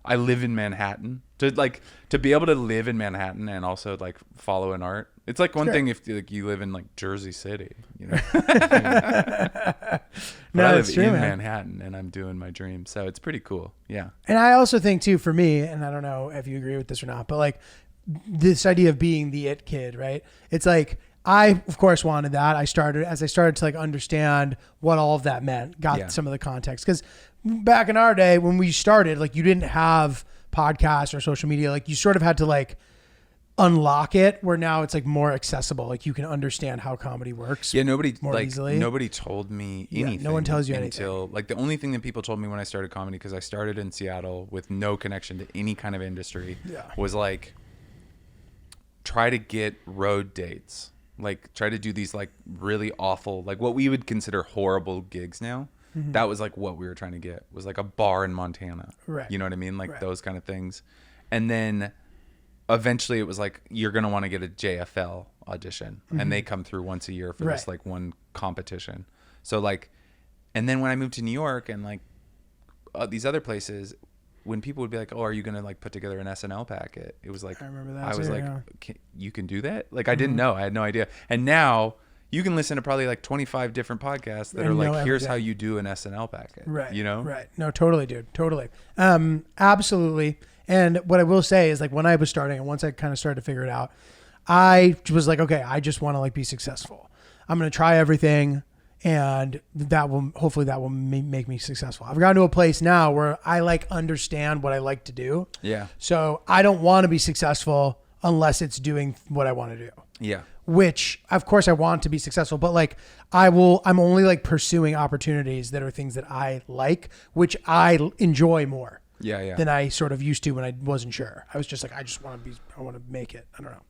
A: I live in Manhattan. To be able to live in Manhattan and also like follow an art. It's like one thing if like you live in like Jersey City, But I live in Manhattan and I'm doing my dream. So it's pretty cool. Yeah.
B: And I also think too, for me, and I don't know if you agree with this or not, but like this idea of being the it kid, right? It's like, I of course wanted that. As I started to like understand what all of that meant, got some of the context. Cause back in our day when we started, like you didn't have podcasts or social media. Like you sort of had to like unlock it, where now it's like more accessible. Like you can understand how comedy works.
A: Yeah, nobody
B: easily.
A: Nobody told me anything.
B: No one tells you
A: until
B: anything.
A: Like the only thing that people told me when I started comedy, because I started in Seattle with no connection to any kind of industry, was like, try to get road dates. Like try to do these like really awful, like what we would consider horrible gigs now. That was like what we were trying to get, was like a bar in Montana.
B: Right.
A: You know what I mean? Like
B: Right.
A: those kind of things. And then eventually it was like, you're going to want to get a JFL audition. And they come through once a year for this
B: Right.
A: like one competition. So like, and then when I moved to New York and like these other places, when people would be like, oh, are you going to like put together an SNL packet? It was like,
B: I remember that
A: I was
B: too,
A: like,
B: yeah.
A: you can do that? Like, I didn't know. I had no idea. And now you can listen to probably like 25 different podcasts that
B: And
A: are
B: know
A: like, here's
B: everything.
A: how you do an SNL packet.
B: Right.
A: You know?
B: Right. No, totally, dude. Totally. Absolutely. And what I will say is like when I was starting and once I kind of started to figure it out, I was like, okay, I just want to like be successful. I'm going to try everything and hopefully that will make me successful. I've gotten to a place now where I like understand what I like to do.
A: Yeah.
B: So I don't want to be successful unless it's doing what I want to do.
A: Yeah.
B: Which of course I want to be successful, but like I'm only like pursuing opportunities that are things that I like, which I enjoy more
A: Yeah. Yeah.
B: than I sort of used to when I wasn't sure. I was just like, I want to make it. I don't know.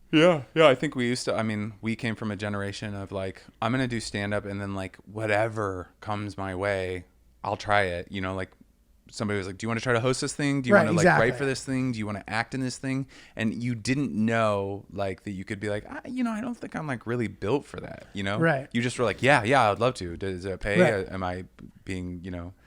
A: Yeah. I think we came from a generation of like, I'm going to do stand up and then like whatever comes my way, I'll try it. You know, like somebody was like, do you want to try to host this thing? Do you
B: Right,
A: want to like
B: exactly.
A: write for this thing? Do you want to act in this thing? And you didn't know like that you could be like, I don't think I'm like really built for that. You know?
B: Right.
A: You just were like, yeah, I'd love to. Does it pay?
B: Right.
A: Am I being,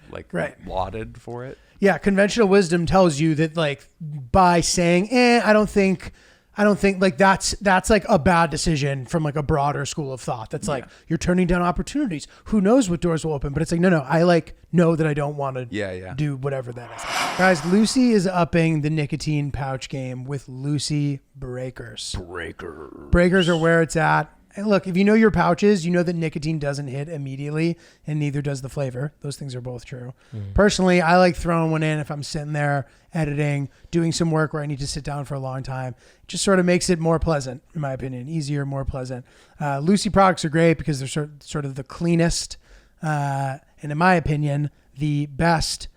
A: like
B: Right.
A: lauded for it?
B: Yeah, conventional wisdom tells you that like by saying, I don't think like that's like a bad decision from like a broader school of thought. That's like you're turning down opportunities. Who knows what doors will open? But it's like, no, I like know that I don't want to do whatever that is. Guys, Lucy is upping the nicotine pouch game with Lucy Breakers. Breakers are where it's at. And look, if you know your pouches, you know that nicotine doesn't hit immediately and neither does the flavor. Those things are both true. Personally, I like throwing one in if I'm sitting there editing, doing some work where I need to sit down for a long time. It just sort of makes it more pleasant, in my opinion, easier, more pleasant. Lucy products are great because they're sort of the cleanest and, in my opinion, the best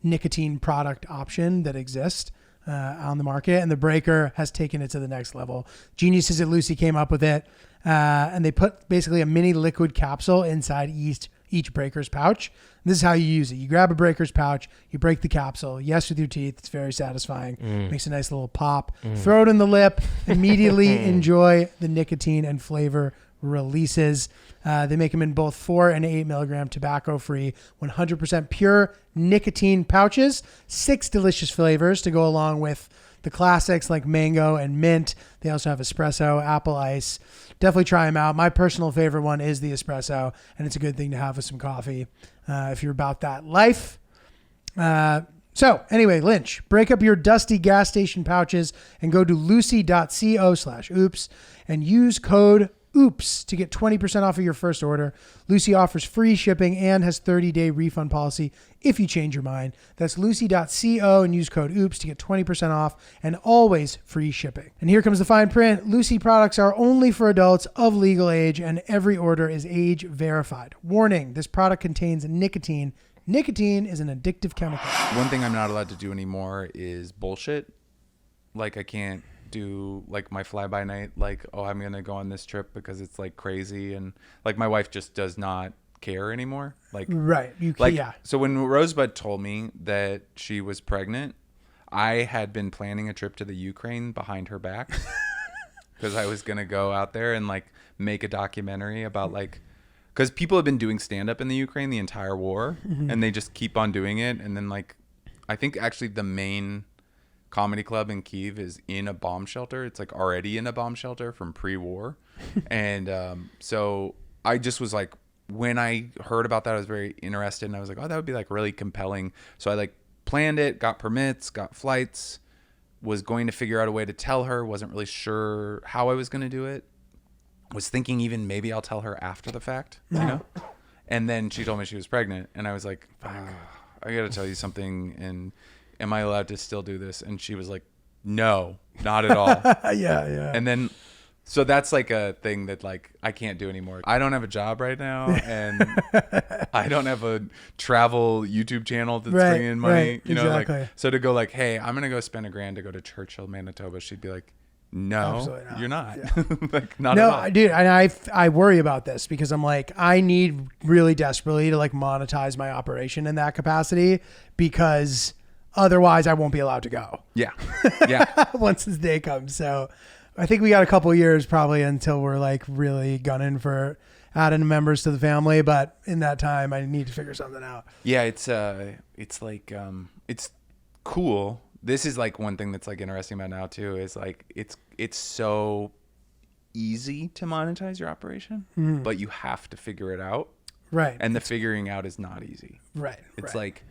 B: nicotine product option that exists on the market. And the Breaker has taken it to the next level. Geniuses at Lucy came up with it. And they put basically a mini liquid capsule inside each Breaker's pouch. And this is how you use it. You grab a Breaker's pouch, you break the capsule. Yes, with your teeth. It's very satisfying. Makes a nice little pop. Throw it in the lip. Immediately enjoy the nicotine and flavor releases. They make them in both 4 and 8 milligram tobacco-free, 100% pure nicotine pouches. 6 delicious flavors to go along with the classics like mango and mint. They also have espresso, apple ice. Definitely try them out. My personal favorite one is the espresso, and it's a good thing to have with some coffee if you're about that life. So anyway, Lynch, break up your dusty gas station pouches and go to lucy.co/oops and use code OOPS to get 20% off of your first order. Lucy offers free shipping and has 30-day refund policy if you change your mind. That's lucy.co and use code OOPS to get 20% off and always free shipping. And here comes the fine print. Lucy products are only for adults of legal age and every order is age verified. Warning, this product contains nicotine. Nicotine is an addictive chemical.
A: One thing I'm not allowed to do anymore is bullshit. Like I can't do like my fly by night, like, oh, I'm going to go on this trip because it's like crazy. And like my wife just does not care anymore. Like,
B: Right. Yeah.
A: So when Rosebud told me that she was pregnant, I had been planning a trip to the Ukraine behind her back because I was going to go out there and like make a documentary about like, because people have been doing stand up in the Ukraine the entire war and they just keep on doing it. And then like, I think actually the main comedy club in Kyiv is in a bomb shelter. It's like already in a bomb shelter from pre-war. And so I just was like, when I heard about that, I was very interested and I was like, oh, that would be like really compelling. So I like planned it, got permits, got flights, was going to figure out a way to tell her, wasn't really sure how I was going to do it. Was thinking even maybe I'll tell her after the fact, you know? And then she told me she was pregnant and I was like, I got to tell you something. And am I allowed to still do this? And she was like, no, not at all.
B: Yeah.
A: And then, so that's like a thing that like I can't do anymore. I don't have a job right now and I don't have a travel YouTube channel that's
B: Right,
A: bringing in money,
B: right,
A: you know,
B: exactly.
A: like, so to go like, hey, I'm going to go spend $1,000 to go to Churchill, Manitoba. She'd be like, No,
B: Absolutely not.
A: you're not.
B: Yeah.
A: Like, not
B: No,
A: at all.
B: dude, and I worry about this because I'm like, I need really desperately to like monetize my operation in that capacity because otherwise I won't be allowed to go.
A: Yeah. Yeah.
B: Once this day comes. So I think we got a couple years probably until we're like really gunning for adding members to the family. But in that time, I need to figure something out.
A: Yeah. It's like, it's cool. This is like one thing that's like interesting about now too, is like, it's so easy to monetize your operation, but you have to figure it out.
B: Right.
A: And the figuring out is not easy.
B: Right.
A: It's
B: right.
A: like,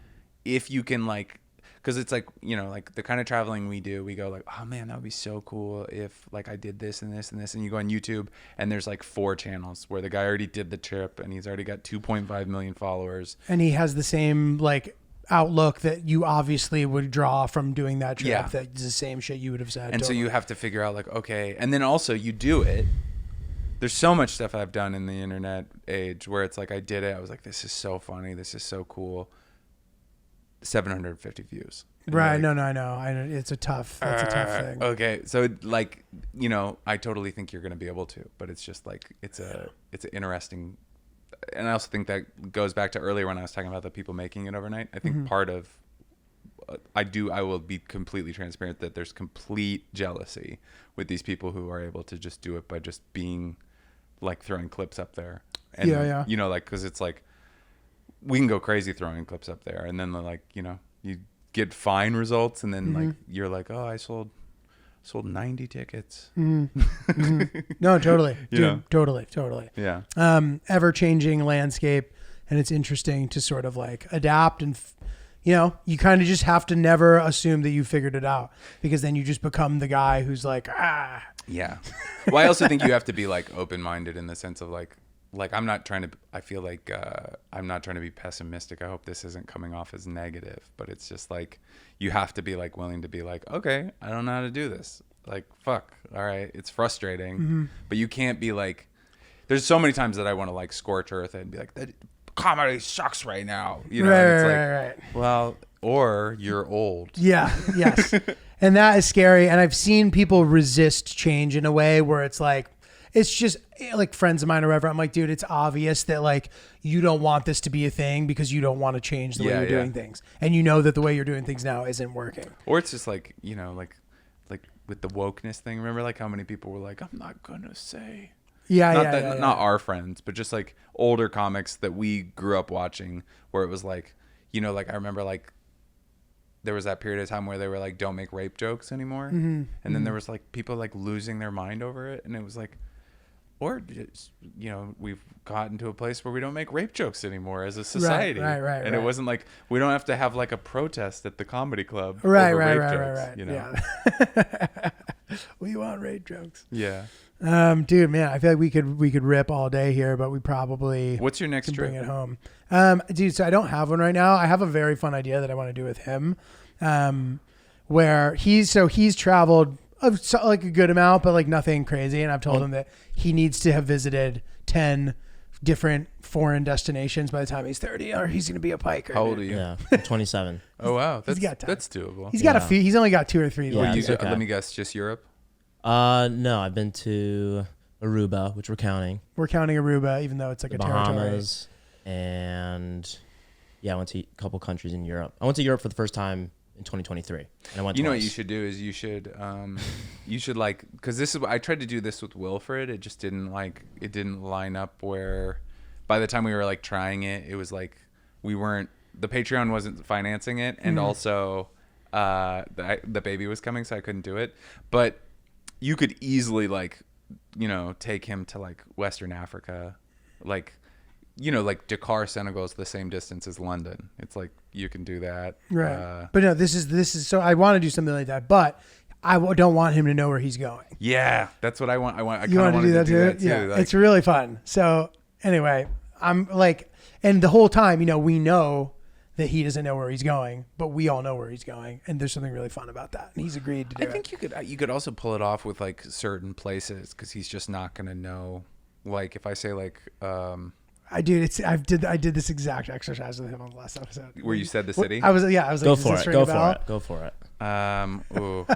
A: if you can like, because it's like, you know, like the kind of traveling we do, we go like, oh man, that would be so cool if like I did this and this and this. And you go on YouTube and there's like 4 channels where the guy already did the trip and he's already got 2.5 million followers.
B: And he has the same like outlook that you obviously would draw from doing that trip.
A: Yeah.
B: That's the same shit you would have said.
A: And so
B: totally.
A: you have to figure out like, okay. And then also you do it. There's so much stuff I've done in the internet age where it's like, I did it. I was like, this is so funny. This is so cool. 750 views. And
B: Right.
A: like,
B: No, I know. It's a tough thing.
A: Okay. So like, you know, I totally think you're going to be able to, but it's just like, it's an interesting, and I also think that goes back to earlier when I was talking about the people making it overnight. I think part of, I will be completely transparent that there's complete jealousy with these people who are able to just do it by just being like throwing clips up there. And,
B: Yeah.
A: you know, like, cause it's like, we can go crazy throwing clips up there. And then like, you know, you get fine results. And then like, you're like, oh, I sold 90 tickets.
B: No, totally.
A: You
B: Dude,
A: know?
B: totally.
A: Yeah.
B: Ever changing landscape. And it's interesting to sort of like adapt and, you know, you kind of just have to never assume that you figured it out because then you just become the guy who's like,
A: Yeah. Well, I also think you have to be like open-minded in the sense of like I'm not trying to, I feel like I'm not trying to be pessimistic. I hope this isn't coming off as negative, but it's just like, you have to be like willing to be like, okay, I don't know how to do this. Like, fuck. All right. It's frustrating, but you can't be like, there's so many times that I want to like scorch earth and be like, that comedy sucks right now. You know, and it's like,
B: right.
A: well, or you're old.
B: Yeah. Yes. And that is scary. And I've seen people resist change in a way where it's like, it's just like friends of mine or whatever. I'm like, dude, it's obvious that like you don't want this to be a thing because you don't want to change the way you're doing things. And you know that the way you're doing things now isn't working.
A: Or it's just like, you know, like with the wokeness thing. Remember like how many people were like, I'm not going to say. Not our friends, but just like older comics that we grew up watching where it was like, you know, like I remember like there was that period of time where they were like, don't make rape jokes anymore. And then there was like people like losing their mind over it. And it was like, or just, you know, we've gotten to a place where we don't make rape jokes anymore as a society.
B: Right.
A: And it wasn't like, we don't have to have like a protest at the comedy club
B: Right.
A: over rape jokes, you know?
B: Yeah. We want rape jokes.
A: Yeah.
B: Dude, man, I feel like we could rip all day here, but we probably
A: What's your next
B: can
A: trip?
B: bring it home. Dude, so I don't have one right now. I have a very fun idea that I want to do with him. Where he's traveled like a good amount, but like nothing crazy. And I've told him that he needs to have visited 10 different foreign destinations by the time he's 30, or he's going to be a piker.
A: How old are you?
G: Yeah, I'm 27.
A: Oh, wow.
B: He's got time.
A: That's doable.
B: He's got a few. He's only got 2 or 3.
G: Yeah,
B: left.
G: it's okay.
A: Let me guess, just Europe?
G: No, I've been to Aruba, which we're counting.
B: We're counting Aruba, even though it's like
G: The
B: a territory.
G: Bahamas, and yeah, I went to a couple countries in Europe. I went to Europe for the first time in 2023, and I went.
A: You know what
G: twice.
A: you should do is you should like, because this is, I tried to do this with Wilfred. It just didn't line up where by the time we were like trying it, it was like the Patreon wasn't financing it. And also the baby was coming, so I couldn't do it. But you could easily like, you know, take him to like Western Africa, like, you know, like Dakar, Senegal is the same distance as London. It's like, you can do that.
B: Right. But no, this is, so I want to do something like that, but I don't want him to know where he's going.
A: Yeah. That's what I want. I
B: You want to do that too? Yeah.
A: Like,
B: it's really fun. So anyway, I'm like, and the whole time, you know, we know that he doesn't know where he's going, but we all know where he's going. And there's something really fun about that. And he's agreed to do it.
A: I think you could also pull it off with like certain places, because he's just not going to know. Like if I say like,
B: I did this exact exercise with him on the last episode.
A: where you said the city?
B: I was like,
G: Go
B: does
G: for
B: this
G: it.
B: ring
G: Go
B: a bell?
G: for it. Go for it.
A: Oh,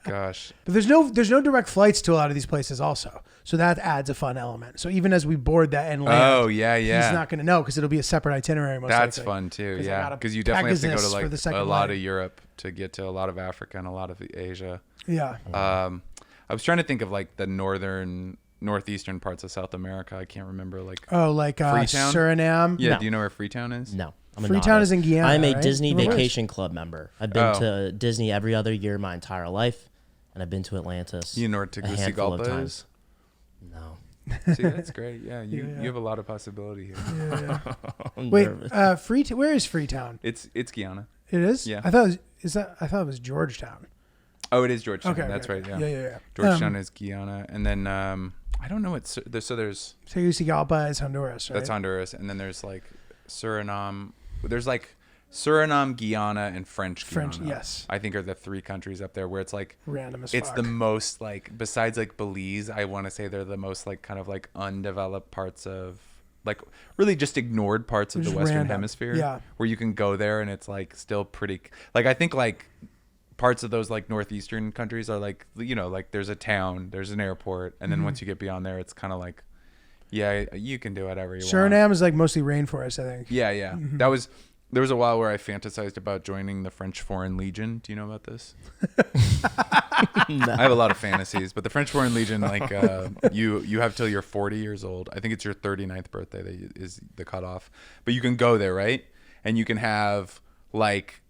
A: gosh.
B: But there's no direct flights to a lot of these places also. So that adds a fun element. So even as we board that and land,
A: Oh, yeah.
B: he's not going to know because it'll be a separate itinerary. Most
A: That's
B: likely.
A: fun too.
B: 'Cause I
A: Yeah.
B: gotta
A: Because you definitely have to go
B: package
A: to
B: this for
A: like
B: the second
A: a lot
B: leg.
A: of Europe to get to a lot of Africa and a lot of Asia.
B: Yeah.
A: I was trying to think of like the northeastern parts of South America. I can't remember like.
B: Oh, like
A: Freetown?
B: Suriname.
A: Yeah.
G: No.
A: Do you know where Freetown is?
G: No. I'm a
B: Freetown
G: novice.
B: is in Guyana,
G: I'm a
B: right?
G: Disney
B: Where is-
G: Vacation Club member. I've been
A: Oh.
G: to Disney every other year my entire life, and I've been to Atlantis.
A: You know where
G: a handful of
A: Tegucigalpa
G: times.
A: is?
G: No.
A: See, that's great. Yeah, you have a lot of possibility here.
G: I'm
B: Wait,
G: nervous.
B: where is Freetown?
A: It's Guyana.
B: It is.
A: Yeah.
B: I thought it was Georgetown.
A: Oh, it is Georgetown.
B: Okay,
A: That's
B: okay,
A: right.
B: okay.
A: Yeah.
B: Yeah.
A: Georgetown is Guyana, and then I don't know what. So there's
B: Tegucigalpa is Honduras, right?
A: that's Honduras, and then there's like Suriname. There's like Suriname, Guyana, and French Guiana.
B: yes.
A: I think are the three countries up there where it's like
B: Random as
A: it's
B: fuck.
A: the most like besides like Belize. I want to say they're the most like kind of like undeveloped parts of like really just ignored parts of the
B: Just
A: Western
B: random.
A: Hemisphere.
B: Yeah.
A: Where you can go there and it's like still pretty like I think like parts of those like northeastern countries are like like there's a town, there's an airport, and then once you get beyond there, it's kind of like yeah, you can do whatever you want.
B: Suriname is like mostly rainforest, I think.
A: Yeah. There was a while where I fantasized about joining the French Foreign Legion. Do you know about this? I have a lot of fantasies, but the French Foreign Legion, like you have till you're 40 years old. I think it's your 39th birthday that is the cutoff. But you can go there, right? And you can have like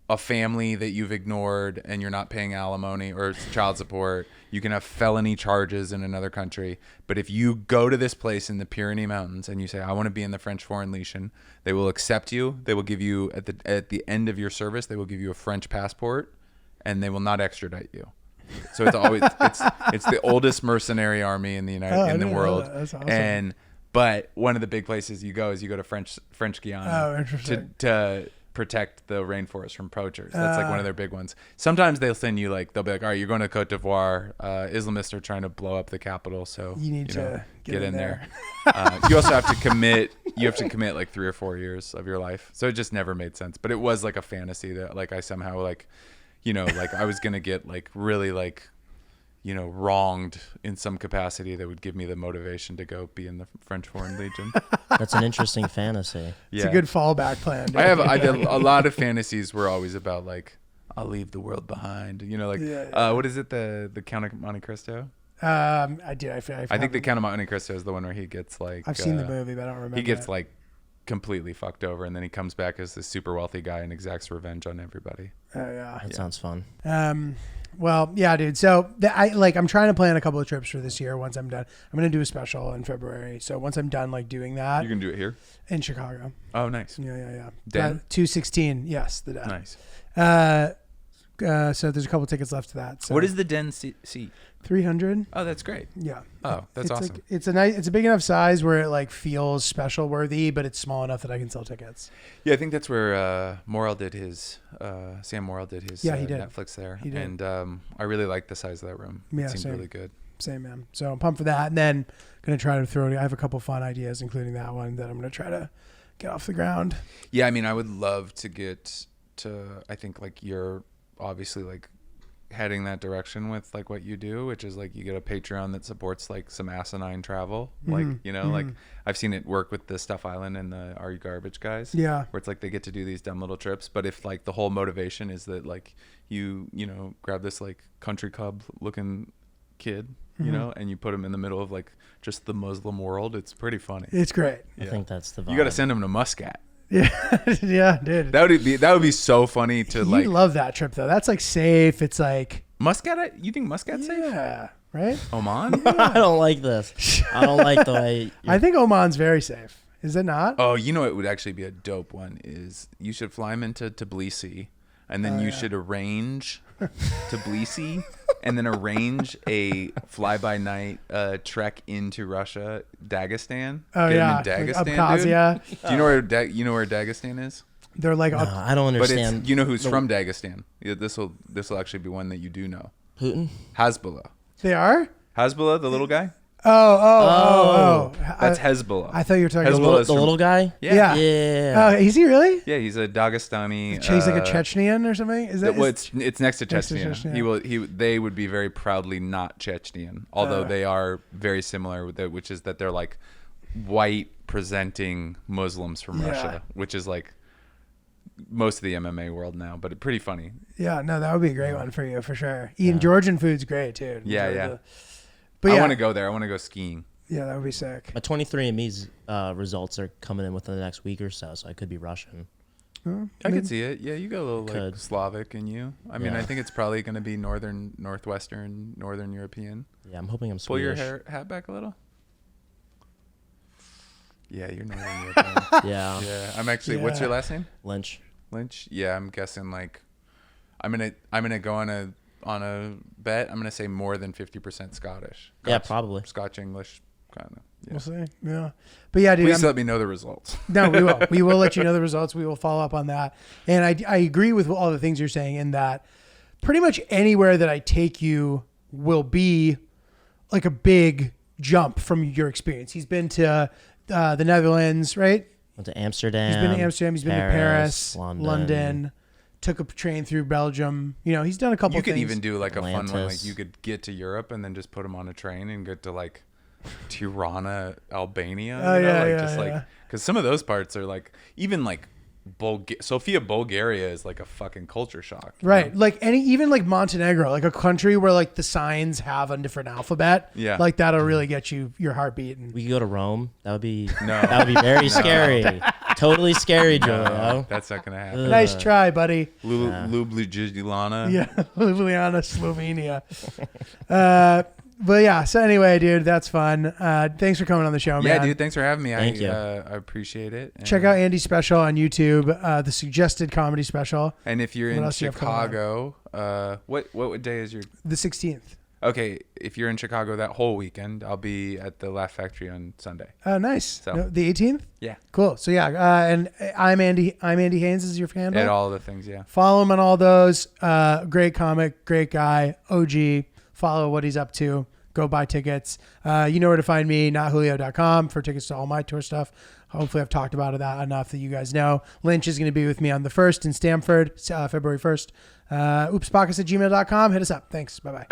A: a family that you've ignored and you're not paying alimony or child support. You can have felony charges in another country. But if you go to this place in the Pyrenees Mountains and you say, I want to be in the French Foreign Legion, they will accept you. They will give you, at the end of your service, they will give you a French passport and they will not extradite you. So it's always, it's the oldest mercenary army in the world.
B: That's awesome.
A: But one of the big places you go to French Guiana
B: Oh, interesting.
A: to protect the rainforest from poachers. That's like one of their big ones. Sometimes they'll send you they'll be like, all right, you're going to Cote d'Ivoire. Islamists are trying to blow up the capital, so
B: You need to get in there.
A: You also have to commit. You have to commit like 3 or 4 years of your life. So it just never made sense. But it was like a fantasy that like I somehow like I was gonna get like really like wronged in some capacity that would give me the motivation to go be in the French Foreign Legion.
G: That's an interesting fantasy.
B: It's a good fallback plan.
A: I did a lot of fantasies were always about like I'll leave the world behind. What is it? The Count of Monte Cristo?
B: I did. I
A: think the Count of Monte Cristo is the one where he gets like
B: I've seen the movie, but I don't remember.
A: he gets
B: it.
A: like completely fucked over, and then he comes back as this super wealthy guy and exacts revenge on everybody.
B: Oh yeah.
G: That sounds fun.
B: Well, yeah, dude. So I'm trying to plan a couple of trips for this year. Once I'm done, I'm gonna do a special in February. So once I'm done doing that,
A: You can do it here.
B: in Chicago.
A: Oh, nice.
B: Yeah.
A: Den?
B: 216. Yes, the Den.
A: Nice.
B: So there's a couple tickets left to that. So
A: What is the Den seat?
B: 300?
A: Oh, that's great.
B: Yeah.
A: Oh, that's
B: it's
A: awesson.
B: Like, it's a big enough size where it like feels special worthy, but it's small enough that I can sell tickets.
A: Yeah, I think that's where Morrell did his. Sam Morrell did his
B: Yeah, he did.
A: Netflix there.
B: He did.
A: And I really like the size of that room.
B: Yeah,
A: It seemed
B: same.
A: really good.
B: Same, man. So I'm pumped for that, and then gonna try to I have a couple fun ideas, including that one that I'm gonna try to get off the ground.
A: Yeah, I mean, I would love to get to. I think like you're obviously like heading that direction with like what you do, which is like you get a Patreon that supports like some asinine travel, like like I've seen it work with the Stuff Island and the Are You Garbage guys.
B: Yeah.
A: Where it's like they get to do these dumb little trips, but if like the whole motivation is that like you grab this like country club looking kid, and you put him in the middle of like just the Muslim world, it's pretty funny.
B: It's great.
G: I think that's the vibe.
A: You got to send him to Muscat.
B: Yeah, dude.
A: That would be so funny to
B: You'd
A: like
B: love that trip though. That's like safe. It's like
A: Muscat. You think Muscat's safe?
B: yeah, right.
A: Oman?
G: I don't like this. I don't like the way.
B: I think Oman's very safe. Is it not?
A: Oh, it would actually be a dope one. Is you should fly him into Tbilisi, and then you should arrange Tbilisi, and then arrange a fly-by-night trek into Russia, Dagestan.
B: Oh,
A: Get
B: yeah.
A: him in
B: Like
A: Dagestan,
B: Abkhazia.
A: dude. Do you know where Dagestan is?
B: They're like
G: No, I don't
A: But
G: understand.
A: it's who's from Dagestan. Yeah, this will actually be one that you do know.
G: Putin?
A: Hezbollah.
B: they are.
A: Hezbollah, the little guy.
B: Oh.
A: That's Hezbollah.
B: I thought you were talking
A: Hezbollah
B: about
A: is
G: The
A: from-
G: little guy?
B: Yeah.
G: Yeah.
B: Oh, is he really?
A: Yeah, he's a Dagestani.
B: He's like a Chechenian or something. Is that?
A: Well, it's next to
B: Next to
A: Chechnya.
B: Chechnya.
A: They would be very proudly not Chechnyan, although they are very similar with it, which is that they're like white presenting Muslims from
B: Yeah.
A: Russia, which is like most of the MMA world now, but pretty funny.
B: Yeah, no, that would be a great one for you for sure. Eating Georgian food's great too.
A: Yeah, yeah.
B: But
A: I
B: yeah,
A: want to go there. I want to go skiing.
B: yeah, that would be sick.
G: My 23andMe's results are coming in within the next week or so I could be Russian.
A: I could see it. Yeah, you got a little like
G: Could.
A: Slavic in you. I mean,
G: Yeah.
A: I think it's probably going to be northwestern, northern European.
G: Yeah, I'm hoping I'm
A: Pull your
G: Swedish.
A: hat back a little. Yeah, you're northern European.
G: Yeah.
A: Yeah, I'm actually. What's your last name?
G: Lynch.
A: Lynch. Yeah, I'm guessing like, I'm gonna go on a bet. I'm gonna say more than 50% Scottish.
G: Yeah, probably.
A: Scotch English, kind of. Yeah.
B: We'll see. Yeah, but yeah, dude.
A: Please let me know the results.
B: No, we will. We will let you know the results. We will follow up on that. And I agree with all the things you're saying in that pretty much anywhere that I take you will be like a big jump from your experience. He's been to the Netherlands, right?
G: Went to Amsterdam.
B: He's been to Amsterdam. He's been to Paris, London. Took a train through Belgium. You know, he's done a couple
A: You
B: of
A: could
B: things.
A: even do like a fun one. Like
G: Atlantis.
A: you could get to Europe and then just put them on a train and get to like Tirana, Albania.
B: Oh,
A: you know?
B: yeah,
A: like
B: yeah,
A: just like
B: yeah.
A: because some of those parts are like even like Sofia, Bulgaria is like a fucking culture shock. you
B: Right.
A: know?
B: Like even like Montenegro, like a country where like the signs have a different alphabet.
A: Yeah.
B: Like that'll really get you your heart beating.
G: We could go to Rome. That would be
A: No.
G: That would be very scary. Totally scary, Julio.
A: That's not gonna happen.
B: Nice try, buddy.
A: Ljubljana.
B: Yeah. Ljubljana, Slovenia. But yeah, so anyway, dude, that's fun. Thanks for coming on the show, man.
A: Yeah, dude. Thanks for having me.
G: Thank you.
A: I appreciate it.
B: Check out Andy's special on YouTube, the suggested comedy special,
A: And if you're
B: What
A: in
B: else do you have coming up?
A: Chicago, what day is your?
B: the 16th.
A: Okay, if you're in Chicago that whole weekend, I'll be at the Laugh Factory on Sunday.
B: Oh, nice.
A: So-
B: No, the 18th?
A: Yeah,
B: Cool. So yeah, and I'm Andy Haynes is your handle.
A: at all the things. Yeah.
B: Follow him on all those. Great comic, great guy, OG. Follow what he's up to. Go buy tickets. You know where to find me, notjulio.com for tickets to all my tour stuff. Hopefully I've talked about that enough that you guys know. Lynch is going to be with me on the 1st in Stamford, February 1st. Oopspodcast@gmail.com. Hit us up. Thanks. Bye-bye.